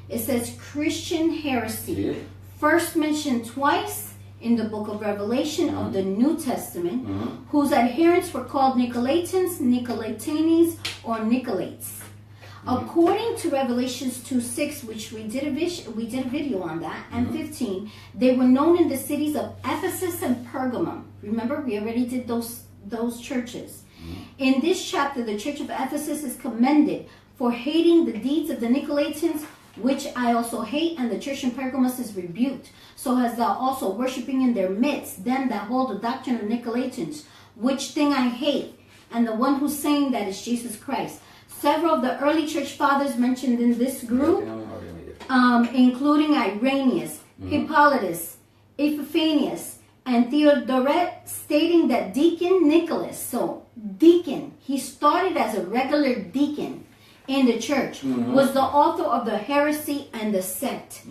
It says Christian heresy. Yeah. First mentioned twice in the book of Revelation of the New Testament, whose adherents were called Nicolaitans, Nicolaitanes, or Nicolaites. According to Revelations 2:6, which we did a video on that, and 15, they were known in the cities of Ephesus and Pergamum. Remember, we already did those churches. In this chapter, the church of Ephesus is commended for hating the deeds of the Nicolaitans, which I also hate, and the church in Pergamos is rebuked. So as thou also worshiping in their midst them that hold the doctrine of Nicolaitans, which thing I hate, and the one who's saying that is Jesus Christ. Several of the early church fathers mentioned in this group, including Irenaeus, Hippolytus, Epiphanius, and Theodoret, stating that Deacon Nicholas, so deacon, he started as a regular deacon in the church, was the author of the heresy and the sect.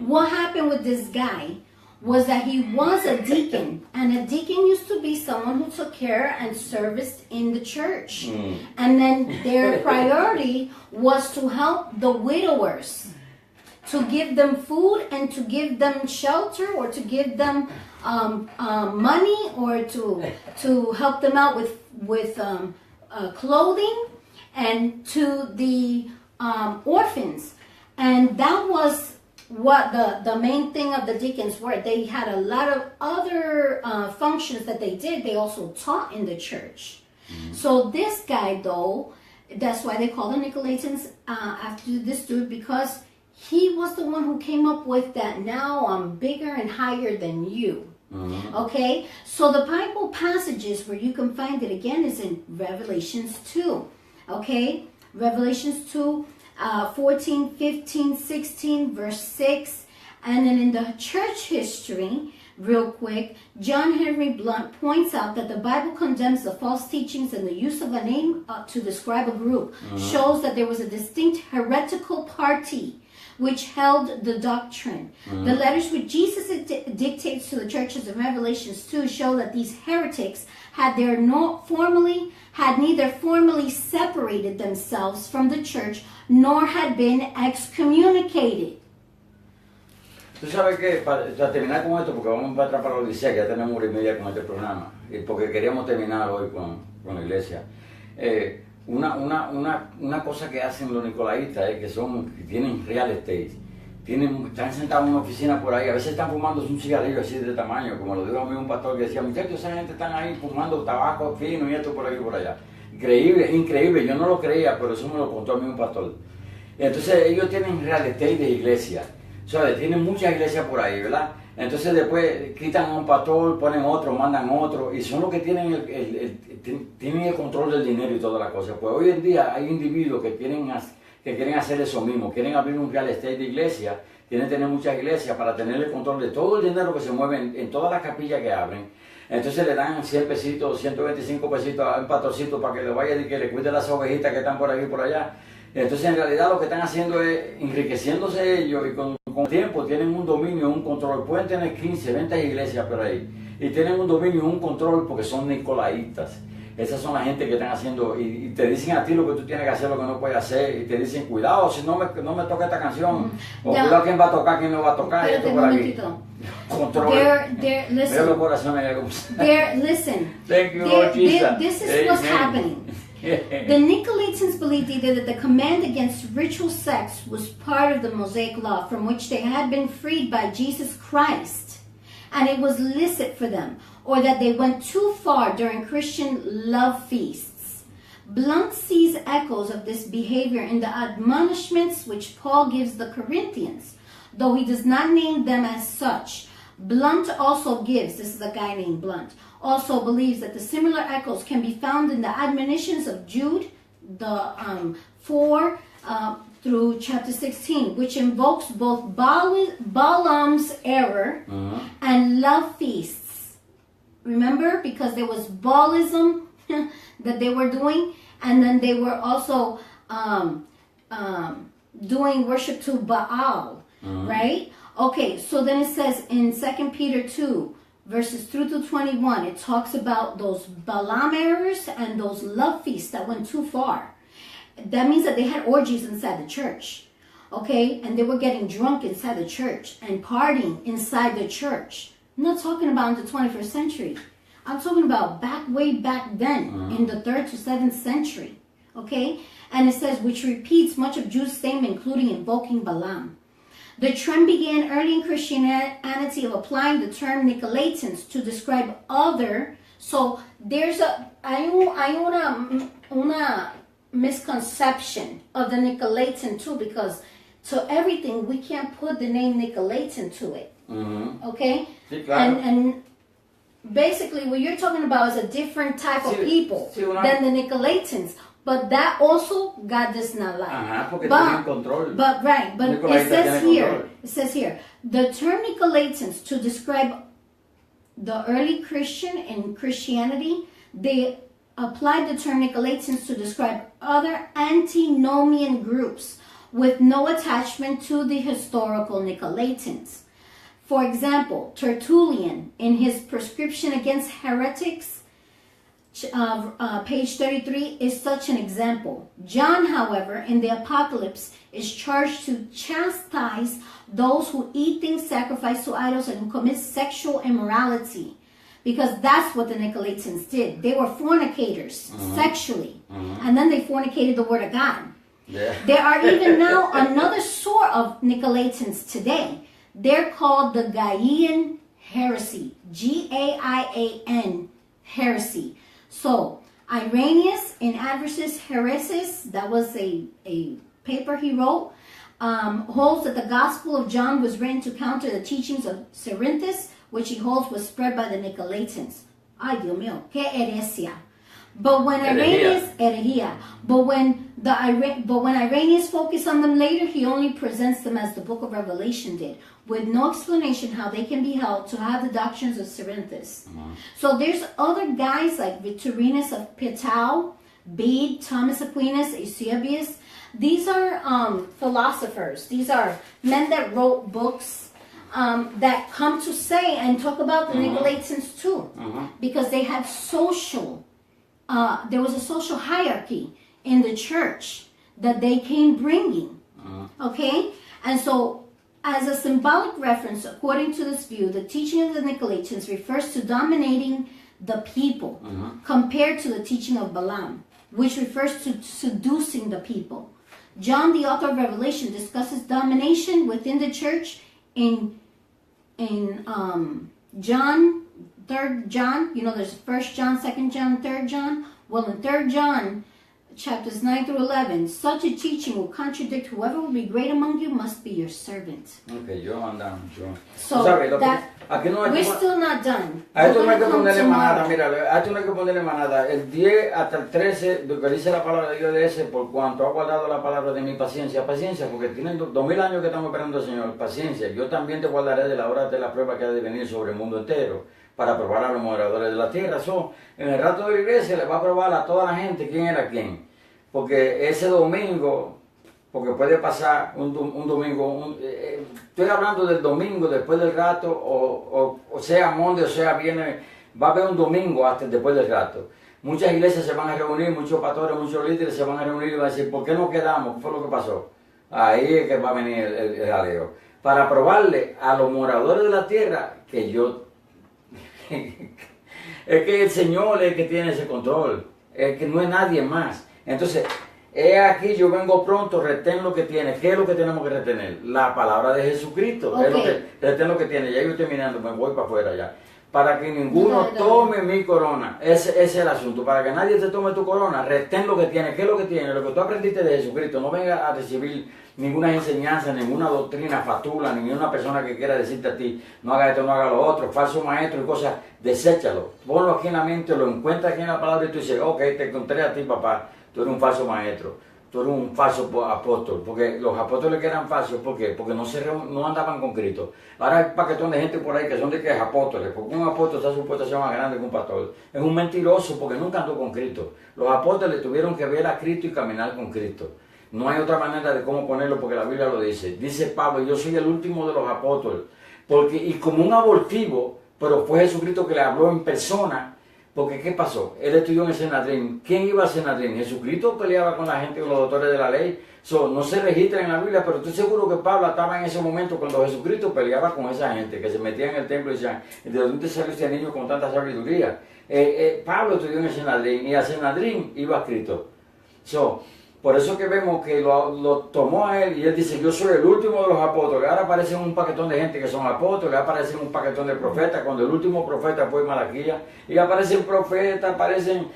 What happened with this guy was that he was a deacon, and a deacon used to be someone who took care and serviced in the church. And then their priority was to help the widowers, to give them food and to give them shelter, or to give them money, or to help them out with clothing, and to the orphans. And that was what the main thing of the deacons were. They had a lot of other functions that they did. They also taught in the church. So this guy, though, that's why they call the Nicolaitans after this dude, because he was the one who came up with that. Now I'm bigger and higher than you. Okay, so the Bible passages where you can find it again is in Revelations 2. Okay, Revelations 2, 14, 15, 16, verse 6. And then in the church history, real quick, John Henry Blunt points out that the Bible condemns the false teachings, and the use of a name to describe a group shows that there was a distinct heretical party which held the doctrine. The letters which Jesus dictates to the churches in Revelations 2 show that these heretics had neither formally separated themselves from the church nor had been excommunicated. Tú sabes que, para terminar con esto, porque vamos para atrás para la Odisea, que ya tenemos 1:30 con este programa, y porque queríamos terminar hoy con la iglesia. Una cosa que hacen los nicolaitas es que tienen real estate, están sentados en una oficina por ahí, a veces están fumando un cigarrillo así de tamaño, como lo dijo a mí un pastor que decía, muchachos, esa gente están ahí fumando tabaco fino y esto por aquí y por allá. Increíble, yo no lo creía, pero eso me lo contó a mí un pastor. Entonces ellos tienen real estate de iglesia, ¿sabes? Tienen muchas iglesias por ahí, ¿verdad? Entonces después quitan a un pastor, ponen otro, mandan otro, y son los que tienen tienen el control del dinero y todas las cosas. Pues hoy en día hay individuos que quieren hacer eso mismo, quieren abrir un real estate de iglesia, quieren tener muchas iglesias para tener el control de todo el dinero que se mueve en todas las capillas que abren. Entonces le dan 100 pesitos, 125 pesitos a un pastorcito para que le vaya y que le cuide las ovejitas que están por aquí y por allá. Entonces en realidad lo que están haciendo es enriqueciéndose ellos y con tiempo tienen un dominio, un control. Pueden tener 15, 20 iglesias por ahí y tienen un dominio, un control porque son nicolaitas. Esas son la gente que están haciendo y te dicen a ti lo que tú tienes que hacer, lo que no puedes hacer, y te dicen, cuidado, si no me toca esta canción, o cuidado quién va a tocar, quién no va a tocar, esto por aquí. Control. Listen. Thank you, Lord Jesus. This is what's happening. The Nicolaitans believed either that the command against ritual sex was part of the Mosaic law from which they had been freed by Jesus Christ, and it was licit for them, or that they went too far during Christian love feasts. Blunt sees echoes of this behavior in the admonishments which Paul gives the Corinthians, though he does not name them as such. Blunt also gives, this is a guy named Blunt, also believes that the similar echoes can be found in the admonitions of Jude, the 4 through chapter 16, which invokes both Balaam's error and love feasts. Remember, because there was Baalism that they were doing, and then they were also doing worship to Baal, right? Okay, so then it says in 2 Peter 2, verses 3 to 21, it talks about those Balaam errors and those love feasts that went too far. That means that they had orgies inside the church, okay? And they were getting drunk inside the church and partying inside the church. I'm not talking about in the 21st century. I'm talking about way back then, in the 3rd to 7th century, okay? And it says, which repeats much of Jude's statement, including invoking Balaam. The trend began early in Christianity of applying the term Nicolaitans to describe other. So there's hay una misconception of the Nicolaitan too, because to everything we can't put the name Nicolaitan to it. Okay? Sí, claro. And basically what you're talking about is a different type of people than the Nicolaitans. But that also God does not like. Porque tienen control. But it says here, the term Nicolaitans to describe the early Christian in Christianity, they applied the term Nicolaitans to describe other antinomian groups with no attachment to the historical Nicolaitans. For example, Tertullian, in his prescription against heretics, page 33, is such an example. John, however, in the Apocalypse, is charged to chastise those who eat things sacrificed to idols and commit sexual immorality, because that's what the Nicolaitans did. They were fornicators sexually, and then they fornicated the Word of God. Yeah. There are even now another sort of Nicolaitans today. They're called the Gaian heresy, G-A-I-A-N heresy. So, Irenaeus in Adversus Heresis, that was a paper he wrote, holds that the Gospel of John was written to counter the teachings of Cerinthus, which he holds was spread by the Nicolaitans. Ay, Dios mío, qué heresia. But when Irenaeus, herejía. But when Irenaeus focused on them later, he only presents them as the book of Revelation did, with no explanation how they can be held to have the doctrines of Cerinthus. So there's other guys like Victorinus of Pittau, Bede, Thomas Aquinas, Eusebius, These are philosophers. These are men that wrote books that come to say and talk about the Nicolaitans too, because they had social. There was a social hierarchy in the church that they came bringing. Okay, and so as a symbolic reference, according to this view, the teaching of the Nicolaitans refers to dominating the people compared to the teaching of Balaam, which refers to seducing the people. John, the author of Revelation, discusses domination within the church in John, 3rd John. You know, there's 1st John, 2nd John, 3rd John. Well, in 3rd John, chapters 9 through 11, such a teaching will contradict whoever will be great among you must be your servant. Okay, yo andamos. So aquí no hay we're still not done. a esto no hay que We're gonna ponerle come manada, tomorrow. mira, a esto no hay que ponerle manada. El 10 hasta el 13, lo que dice la palabra de Dios de ese, por cuanto ha guardado la palabra de mi paciencia, paciencia, porque tienen 2000 años que estamos esperando al Señor, paciencia. Yo también te guardaré de la hora de la prueba que ha de venir sobre el mundo entero, para probar a los moradores de la tierra. En el rato de la iglesia le va a probar a toda la gente quién era quién. Porque ese domingo, porque puede pasar un domingo, estoy hablando del domingo después del rato, o sea Monday, o sea viernes, va a haber un domingo hasta después del rato. Muchas iglesias se van a reunir, muchos pastores, muchos líderes se van a reunir y van a decir, ¿por qué no quedamos? ¿Qué fue lo que pasó? Ahí es que va a venir el jaleo. Para probarle a los moradores de la tierra que yo... es que el Señor es el que tiene ese control, es que no es nadie más. Entonces, aquí yo vengo pronto, retén lo que tiene. ¿Qué es lo que tenemos que retener? La palabra de Jesucristo. Okay. Es lo que, retén lo que tiene. Ya yo estoy mirando, me voy para afuera ya. Para que ninguno tome mi corona. Ese es el asunto. Para que nadie te tome tu corona, retén lo que tiene. ¿Qué es lo que tiene? Lo que tú aprendiste de Jesucristo. No vengas a recibir ninguna enseñanza, ninguna doctrina fatula, ninguna persona que quiera decirte a ti, no haga esto, no haga lo otro, falso maestro y cosas, deséchalo. Ponlo aquí en la mente, lo encuentras aquí en la palabra y tú dices, ok, te encontré a ti, papá. Tú eres un falso maestro, tú eres un falso apóstol, porque los apóstoles que eran falsos, ¿por qué? Porque no andaban con Cristo. Ahora hay paquetón de gente por ahí que son de que es apóstoles, porque un apóstol está supuesto a ser más grande que un pastor. Es un mentiroso porque nunca andó con Cristo. Los apóstoles tuvieron que ver a Cristo y caminar con Cristo. No hay otra manera de cómo ponerlo porque la Biblia lo dice. Dice Pablo, yo soy el último de los apóstoles, porque y como un abortivo, pero fue Jesucristo que le habló en persona. Porque, ¿qué pasó? Él estudió en el Sanedrín. ¿Quién iba al Sanedrín? Jesucristo peleaba con la gente, con los doctores de la ley. No se registra en la Biblia, pero estoy seguro que Pablo estaba en ese momento cuando Jesucristo peleaba con esa gente que se metía en el templo y decían, ¿de dónde salió este niño con tanta sabiduría? Pablo estudió en el Sanedrín y al Sanedrín iba Cristo. Por eso que vemos que lo tomó a él y él dice, yo soy el último de los apóstoles. Ahora aparecen un paquetón de gente que son apóstoles, aparecen un paquetón de profetas, cuando el último profeta fue Malaquías, y aparecen profetas, aparecen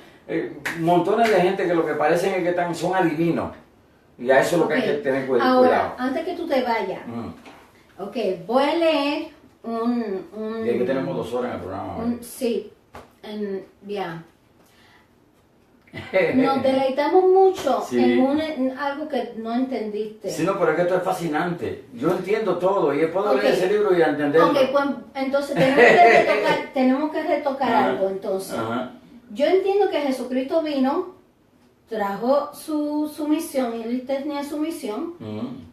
montones de gente que lo que parecen es que son adivinos. Y a eso es lo que hay que tener cuidado. Ahora, antes que tú te vayas, voy a leer Y es que tenemos 2 horas en el programa. Sí, ya. Nos deleitamos mucho en algo que no entendiste. Sí, no, pero es que esto es fascinante. Yo entiendo todo y puedo leer ese libro y entenderlo. Ok, pues entonces tenemos que retocar algo. Entonces, yo entiendo que Jesucristo vino, trajo su misión y él tenía su misión,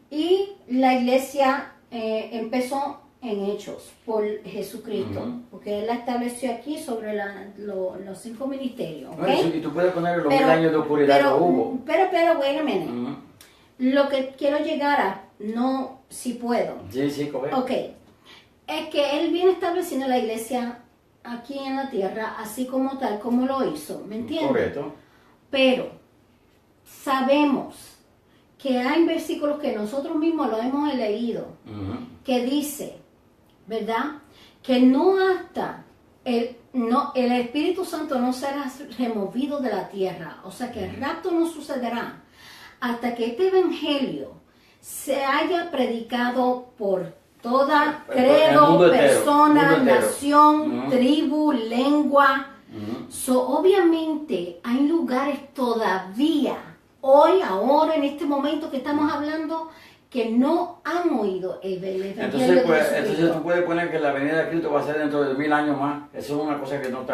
y la iglesia empezó en Hechos por Jesucristo, porque él la estableció aquí sobre los 5 ministerios. ¿Okay? Y tú puedes poner los 1000 años de oscuridad que hubo. Pero, wait a minute. Lo que quiero llegar a, no, si puedo. Sí, correcto. Ok, es que él viene estableciendo la iglesia aquí en la tierra, así como tal, como lo hizo, ¿me entiendes? Correcto. Pero sabemos que hay versículos que nosotros mismos lo hemos leído, que dice, ¿verdad? Que no hasta el Espíritu Santo no será removido de la tierra, o sea que el rapto no sucederá hasta que este evangelio se haya predicado por toda credo, persona, nación, tribu, lengua. Obviamente hay lugares todavía, hoy, ahora, en este momento que estamos hablando, que no han oído el evangelio Entonces, de pues, Jesucristo. entonces tú puedes poner que la venida de Cristo va a ser dentro de 1000 años más. Eso es una cosa que no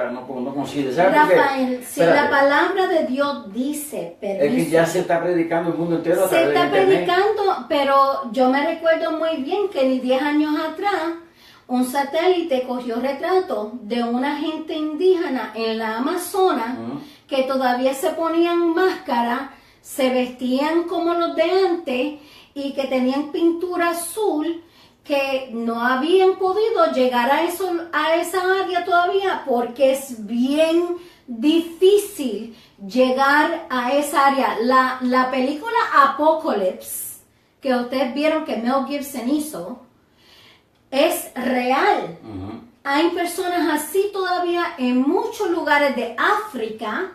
coincide. ¿Sabes por qué? Rafael, si la palabra de Dios dice, Es que ya se está predicando el mundo entero a se través de está internet. predicando, pero yo me recuerdo muy bien que ni 10 años atrás un satélite cogió retratos de una gente indígena en la Amazonas que todavía se ponían máscara, se vestían como los de antes y que tenían pintura azul, que no habían podido llegar a esa área todavía porque es bien difícil llegar a esa área. La película Apocalypse, que ustedes vieron que Mel Gibson hizo, es real. Hay personas así todavía en muchos lugares de África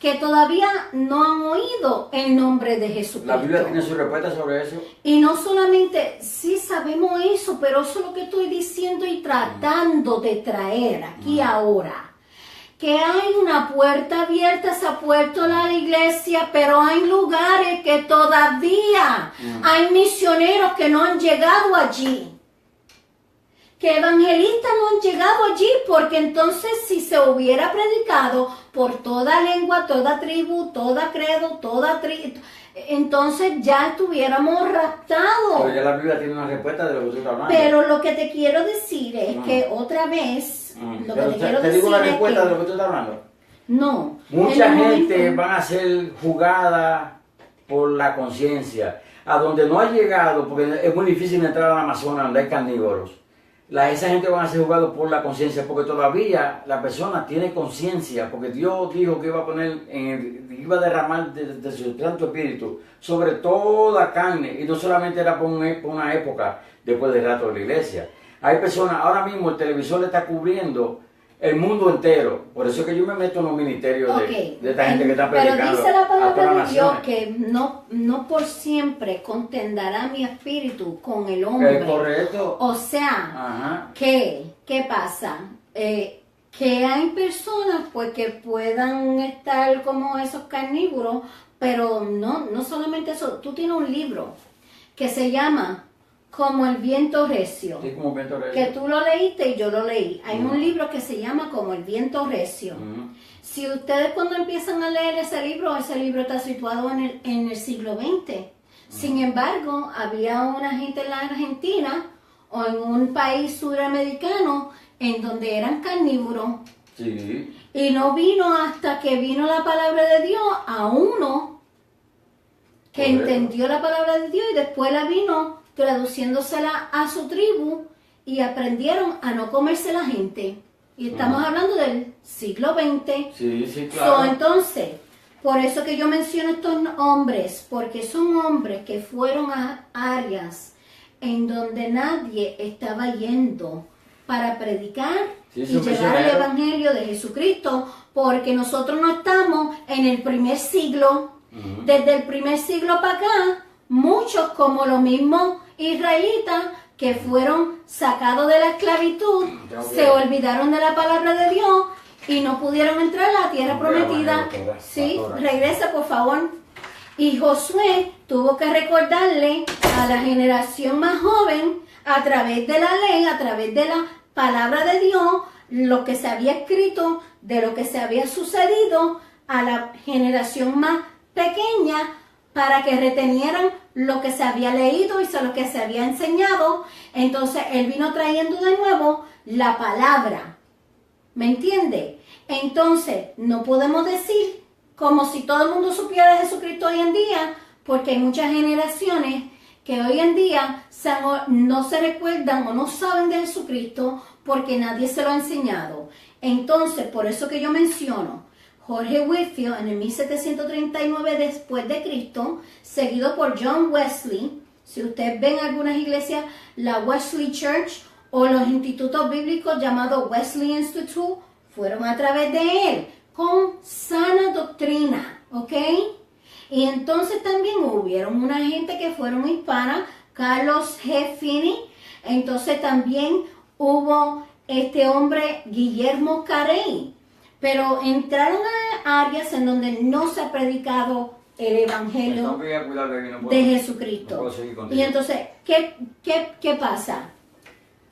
que todavía no han oído el nombre de Jesucristo. La Biblia tiene su respuesta sobre eso. Y no solamente, sí sabemos eso, pero eso es lo que estoy diciendo y tratando de traer aquí ahora. Que hay una puerta abierta, se ha puesto la iglesia, pero hay lugares que todavía hay misioneros que no han llegado allí. Que evangelistas no han llegado allí, porque entonces si se hubiera predicado por toda lengua, toda tribu, toda credo, entonces ya estuviéramos raptados. Pero ya la Biblia tiene una respuesta de lo que tú estás hablando. Pero lo que te quiero decir es que otra vez, lo que te quiero decir digo la es respuesta que de lo que tú estás hablando. no. Mucha en el gente momento- van a ser jugada por la conciencia. A donde no ha llegado, porque es muy difícil entrar al Amazonas donde hay carnívoros. Esa gente van a ser jugados por la conciencia, porque todavía la persona tiene conciencia, porque Dios dijo que iba a poner, iba a derramar de su Santo Espíritu sobre toda carne, y no solamente era por una época después del rato de la iglesia. Hay personas, ahora mismo el televisor le está cubriendo el mundo entero, por eso es que yo me meto en los ministerios de esta gente que está predicando. Pero dice la a todas palabra las de Dios naciones. que no por siempre contenderá mi espíritu con el hombre. Es correcto. O sea, Ajá. ¿qué pasa? Que hay personas pues que puedan estar como esos carnívoros, pero no solamente eso. Tú tienes un libro que se llama Como el viento recio. Sí, como viento recio. Que tú lo leíste y yo lo leí. Hay un libro que se llama Como el viento recio. Si ustedes cuando empiezan a leer ese libro está situado en el siglo XX. Sin embargo, había una gente en la Argentina o en un país suramericano en donde eran carnívoros. Sí. Y no vino hasta que vino la palabra de Dios a uno que Correcto. entendió la palabra de Dios y después la vino traduciéndosela a su tribu y aprendieron a no comerse la gente. Y estamos hablando del siglo XX. Sí, claro. Entonces, por eso que yo menciono estos hombres, porque son hombres que fueron a áreas en donde nadie estaba yendo para predicar Sí, y son llevar el misioneros. evangelio de Jesucristo, porque nosotros no estamos en el primer siglo. Desde el primer siglo para acá, muchos como los mismos israelitas que fueron sacados de la esclavitud, se olvidaron de la palabra de Dios y no pudieron entrar a la tierra prometida. Sí, regresa por favor. Y Josué tuvo que recordarle a la generación más joven, a través de la ley, a través de la palabra de Dios, lo que se había escrito, de lo que se había sucedido a la generación más pequeña, para que retenieran lo que se había leído y lo que se había enseñado. Entonces él vino trayendo de nuevo la palabra. ¿Me entiende? Entonces no podemos decir como si todo el mundo supiera de Jesucristo hoy en día, porque hay muchas generaciones que hoy en día no se recuerdan o no saben de Jesucristo porque nadie se lo ha enseñado. Entonces, por eso que yo menciono Jorge Whitefield en el 1739 después de Cristo, seguido por John Wesley. Si ustedes ven algunas iglesias, la Wesley Church o los institutos bíblicos llamados Wesley Institute, fueron a través de él, con sana doctrina, ¿ok? Y entonces también hubieron una gente que fueron hispanas, Carlos G. Finney. Entonces también hubo este hombre Guillermo Carey. Pero entraron a áreas en donde no se ha predicado el Me Evangelio tengo que ir a cuidar de aquí, no puedo. de No Jesucristo. puedo seguir contigo. Y entonces, ¿qué pasa?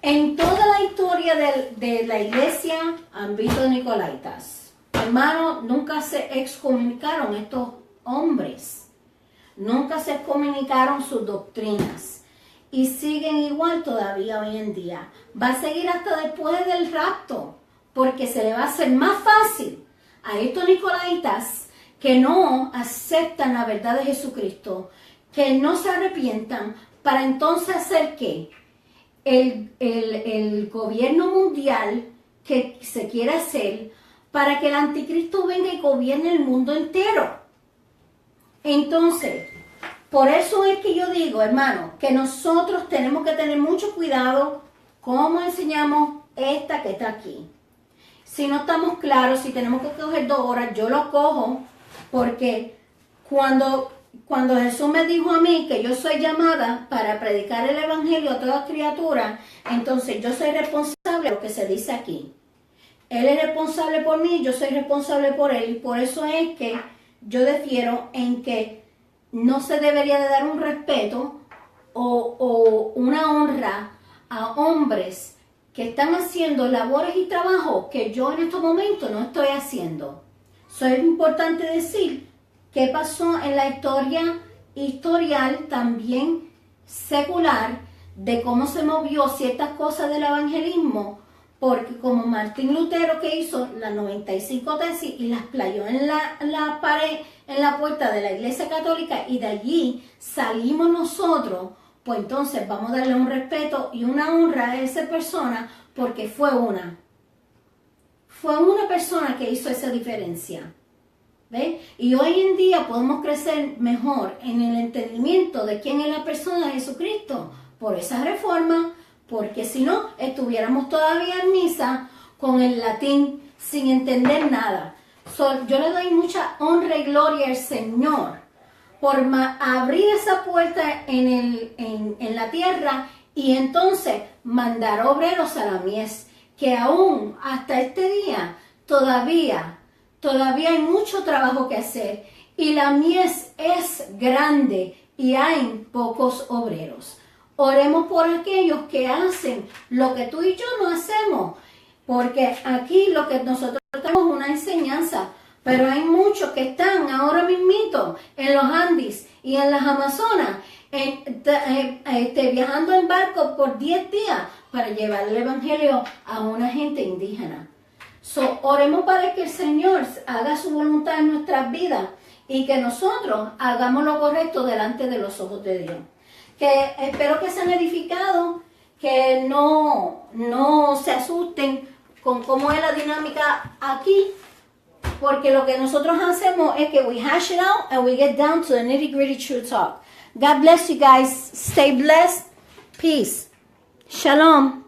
En toda la historia de la iglesia han visto nicolaitas. Hermano, nunca se excomunicaron estos hombres. Nunca se excomunicaron sus doctrinas. Y siguen igual todavía hoy en día. Va a seguir hasta después del rapto. Porque se le va a hacer más fácil a estos nicolaitas que no aceptan la verdad de Jesucristo, que no se arrepientan, para entonces hacer ¿qué? El gobierno mundial que se quiere hacer para que el anticristo venga y gobierne el mundo entero. Entonces, por eso es que yo digo, hermano, que nosotros tenemos que tener mucho cuidado cómo enseñamos esta que está aquí. Si no estamos claros, si tenemos que coger 2 horas, yo lo cojo porque cuando Jesús me dijo a mí que yo soy llamada para predicar el evangelio a toda criatura, entonces yo soy responsable de lo que se dice aquí. Él es responsable por mí, yo soy responsable por él. Por eso es que yo difiero en que no se debería de dar un respeto o una honra a hombres que están haciendo labores y trabajos que yo en estos momentos no estoy haciendo. Es importante decir qué pasó en la historia historial, también secular, de cómo se movió ciertas cosas del evangelismo, porque como Martín Lutero, que hizo las 95 tesis y las playó en la pared, en la puerta de la Iglesia Católica, y de allí salimos nosotros, pues entonces vamos a darle un respeto y una honra a esa persona, porque fue una persona que hizo esa diferencia. ¿Ve? Y hoy en día podemos crecer mejor en el entendimiento de quién es la persona de Jesucristo por esa reforma, porque si no, estuviéramos todavía en misa con el latín sin entender nada. Yo le doy mucha honra y gloria al Señor por abrir esa puerta en la tierra y entonces mandar obreros a la mies, que aún hasta este día todavía hay mucho trabajo que hacer y la mies es grande y hay pocos obreros. Oremos por aquellos que hacen lo que tú y yo no hacemos, porque aquí lo que nosotros tenemos es una enseñanza, pero hay muchos que están ahora mismito en los Andes y en las Amazonas viajando en barco por 10 días para llevar el evangelio a una gente indígena. Oremos para que el Señor haga su voluntad en nuestras vidas y que nosotros hagamos lo correcto delante de los ojos de Dios. Que espero que sean edificados, que no se asusten con cómo es la dinámica aquí, porque lo que nosotros hacemos es que we hash it out and we get down to the nitty-gritty true talk. God bless you guys. Stay blessed. Peace. Shalom.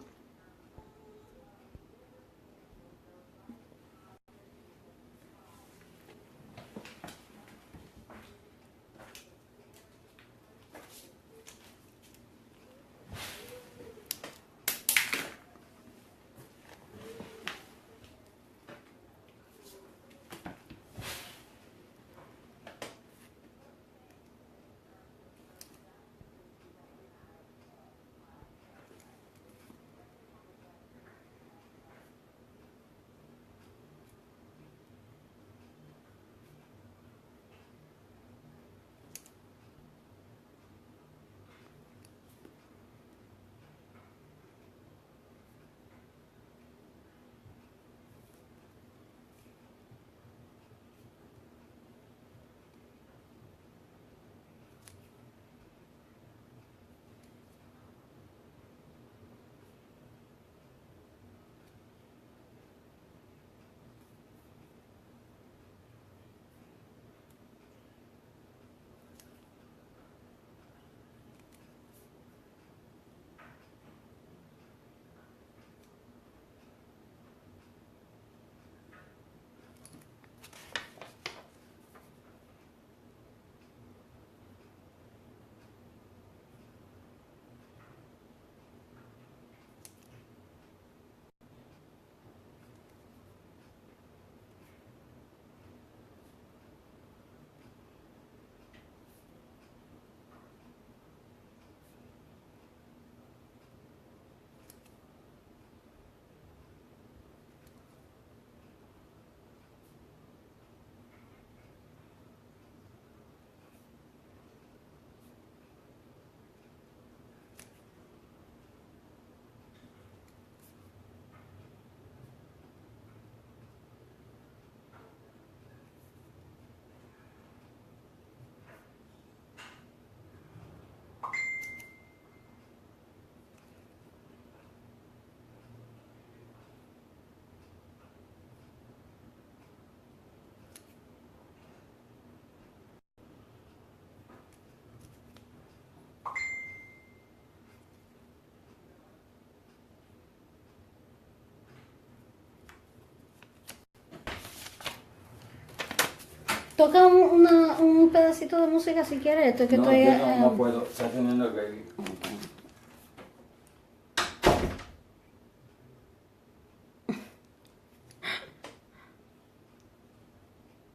Toca un pedacito de música si quieres. Esto que No, estoy, yo no puedo, está teniendo el baby. ok.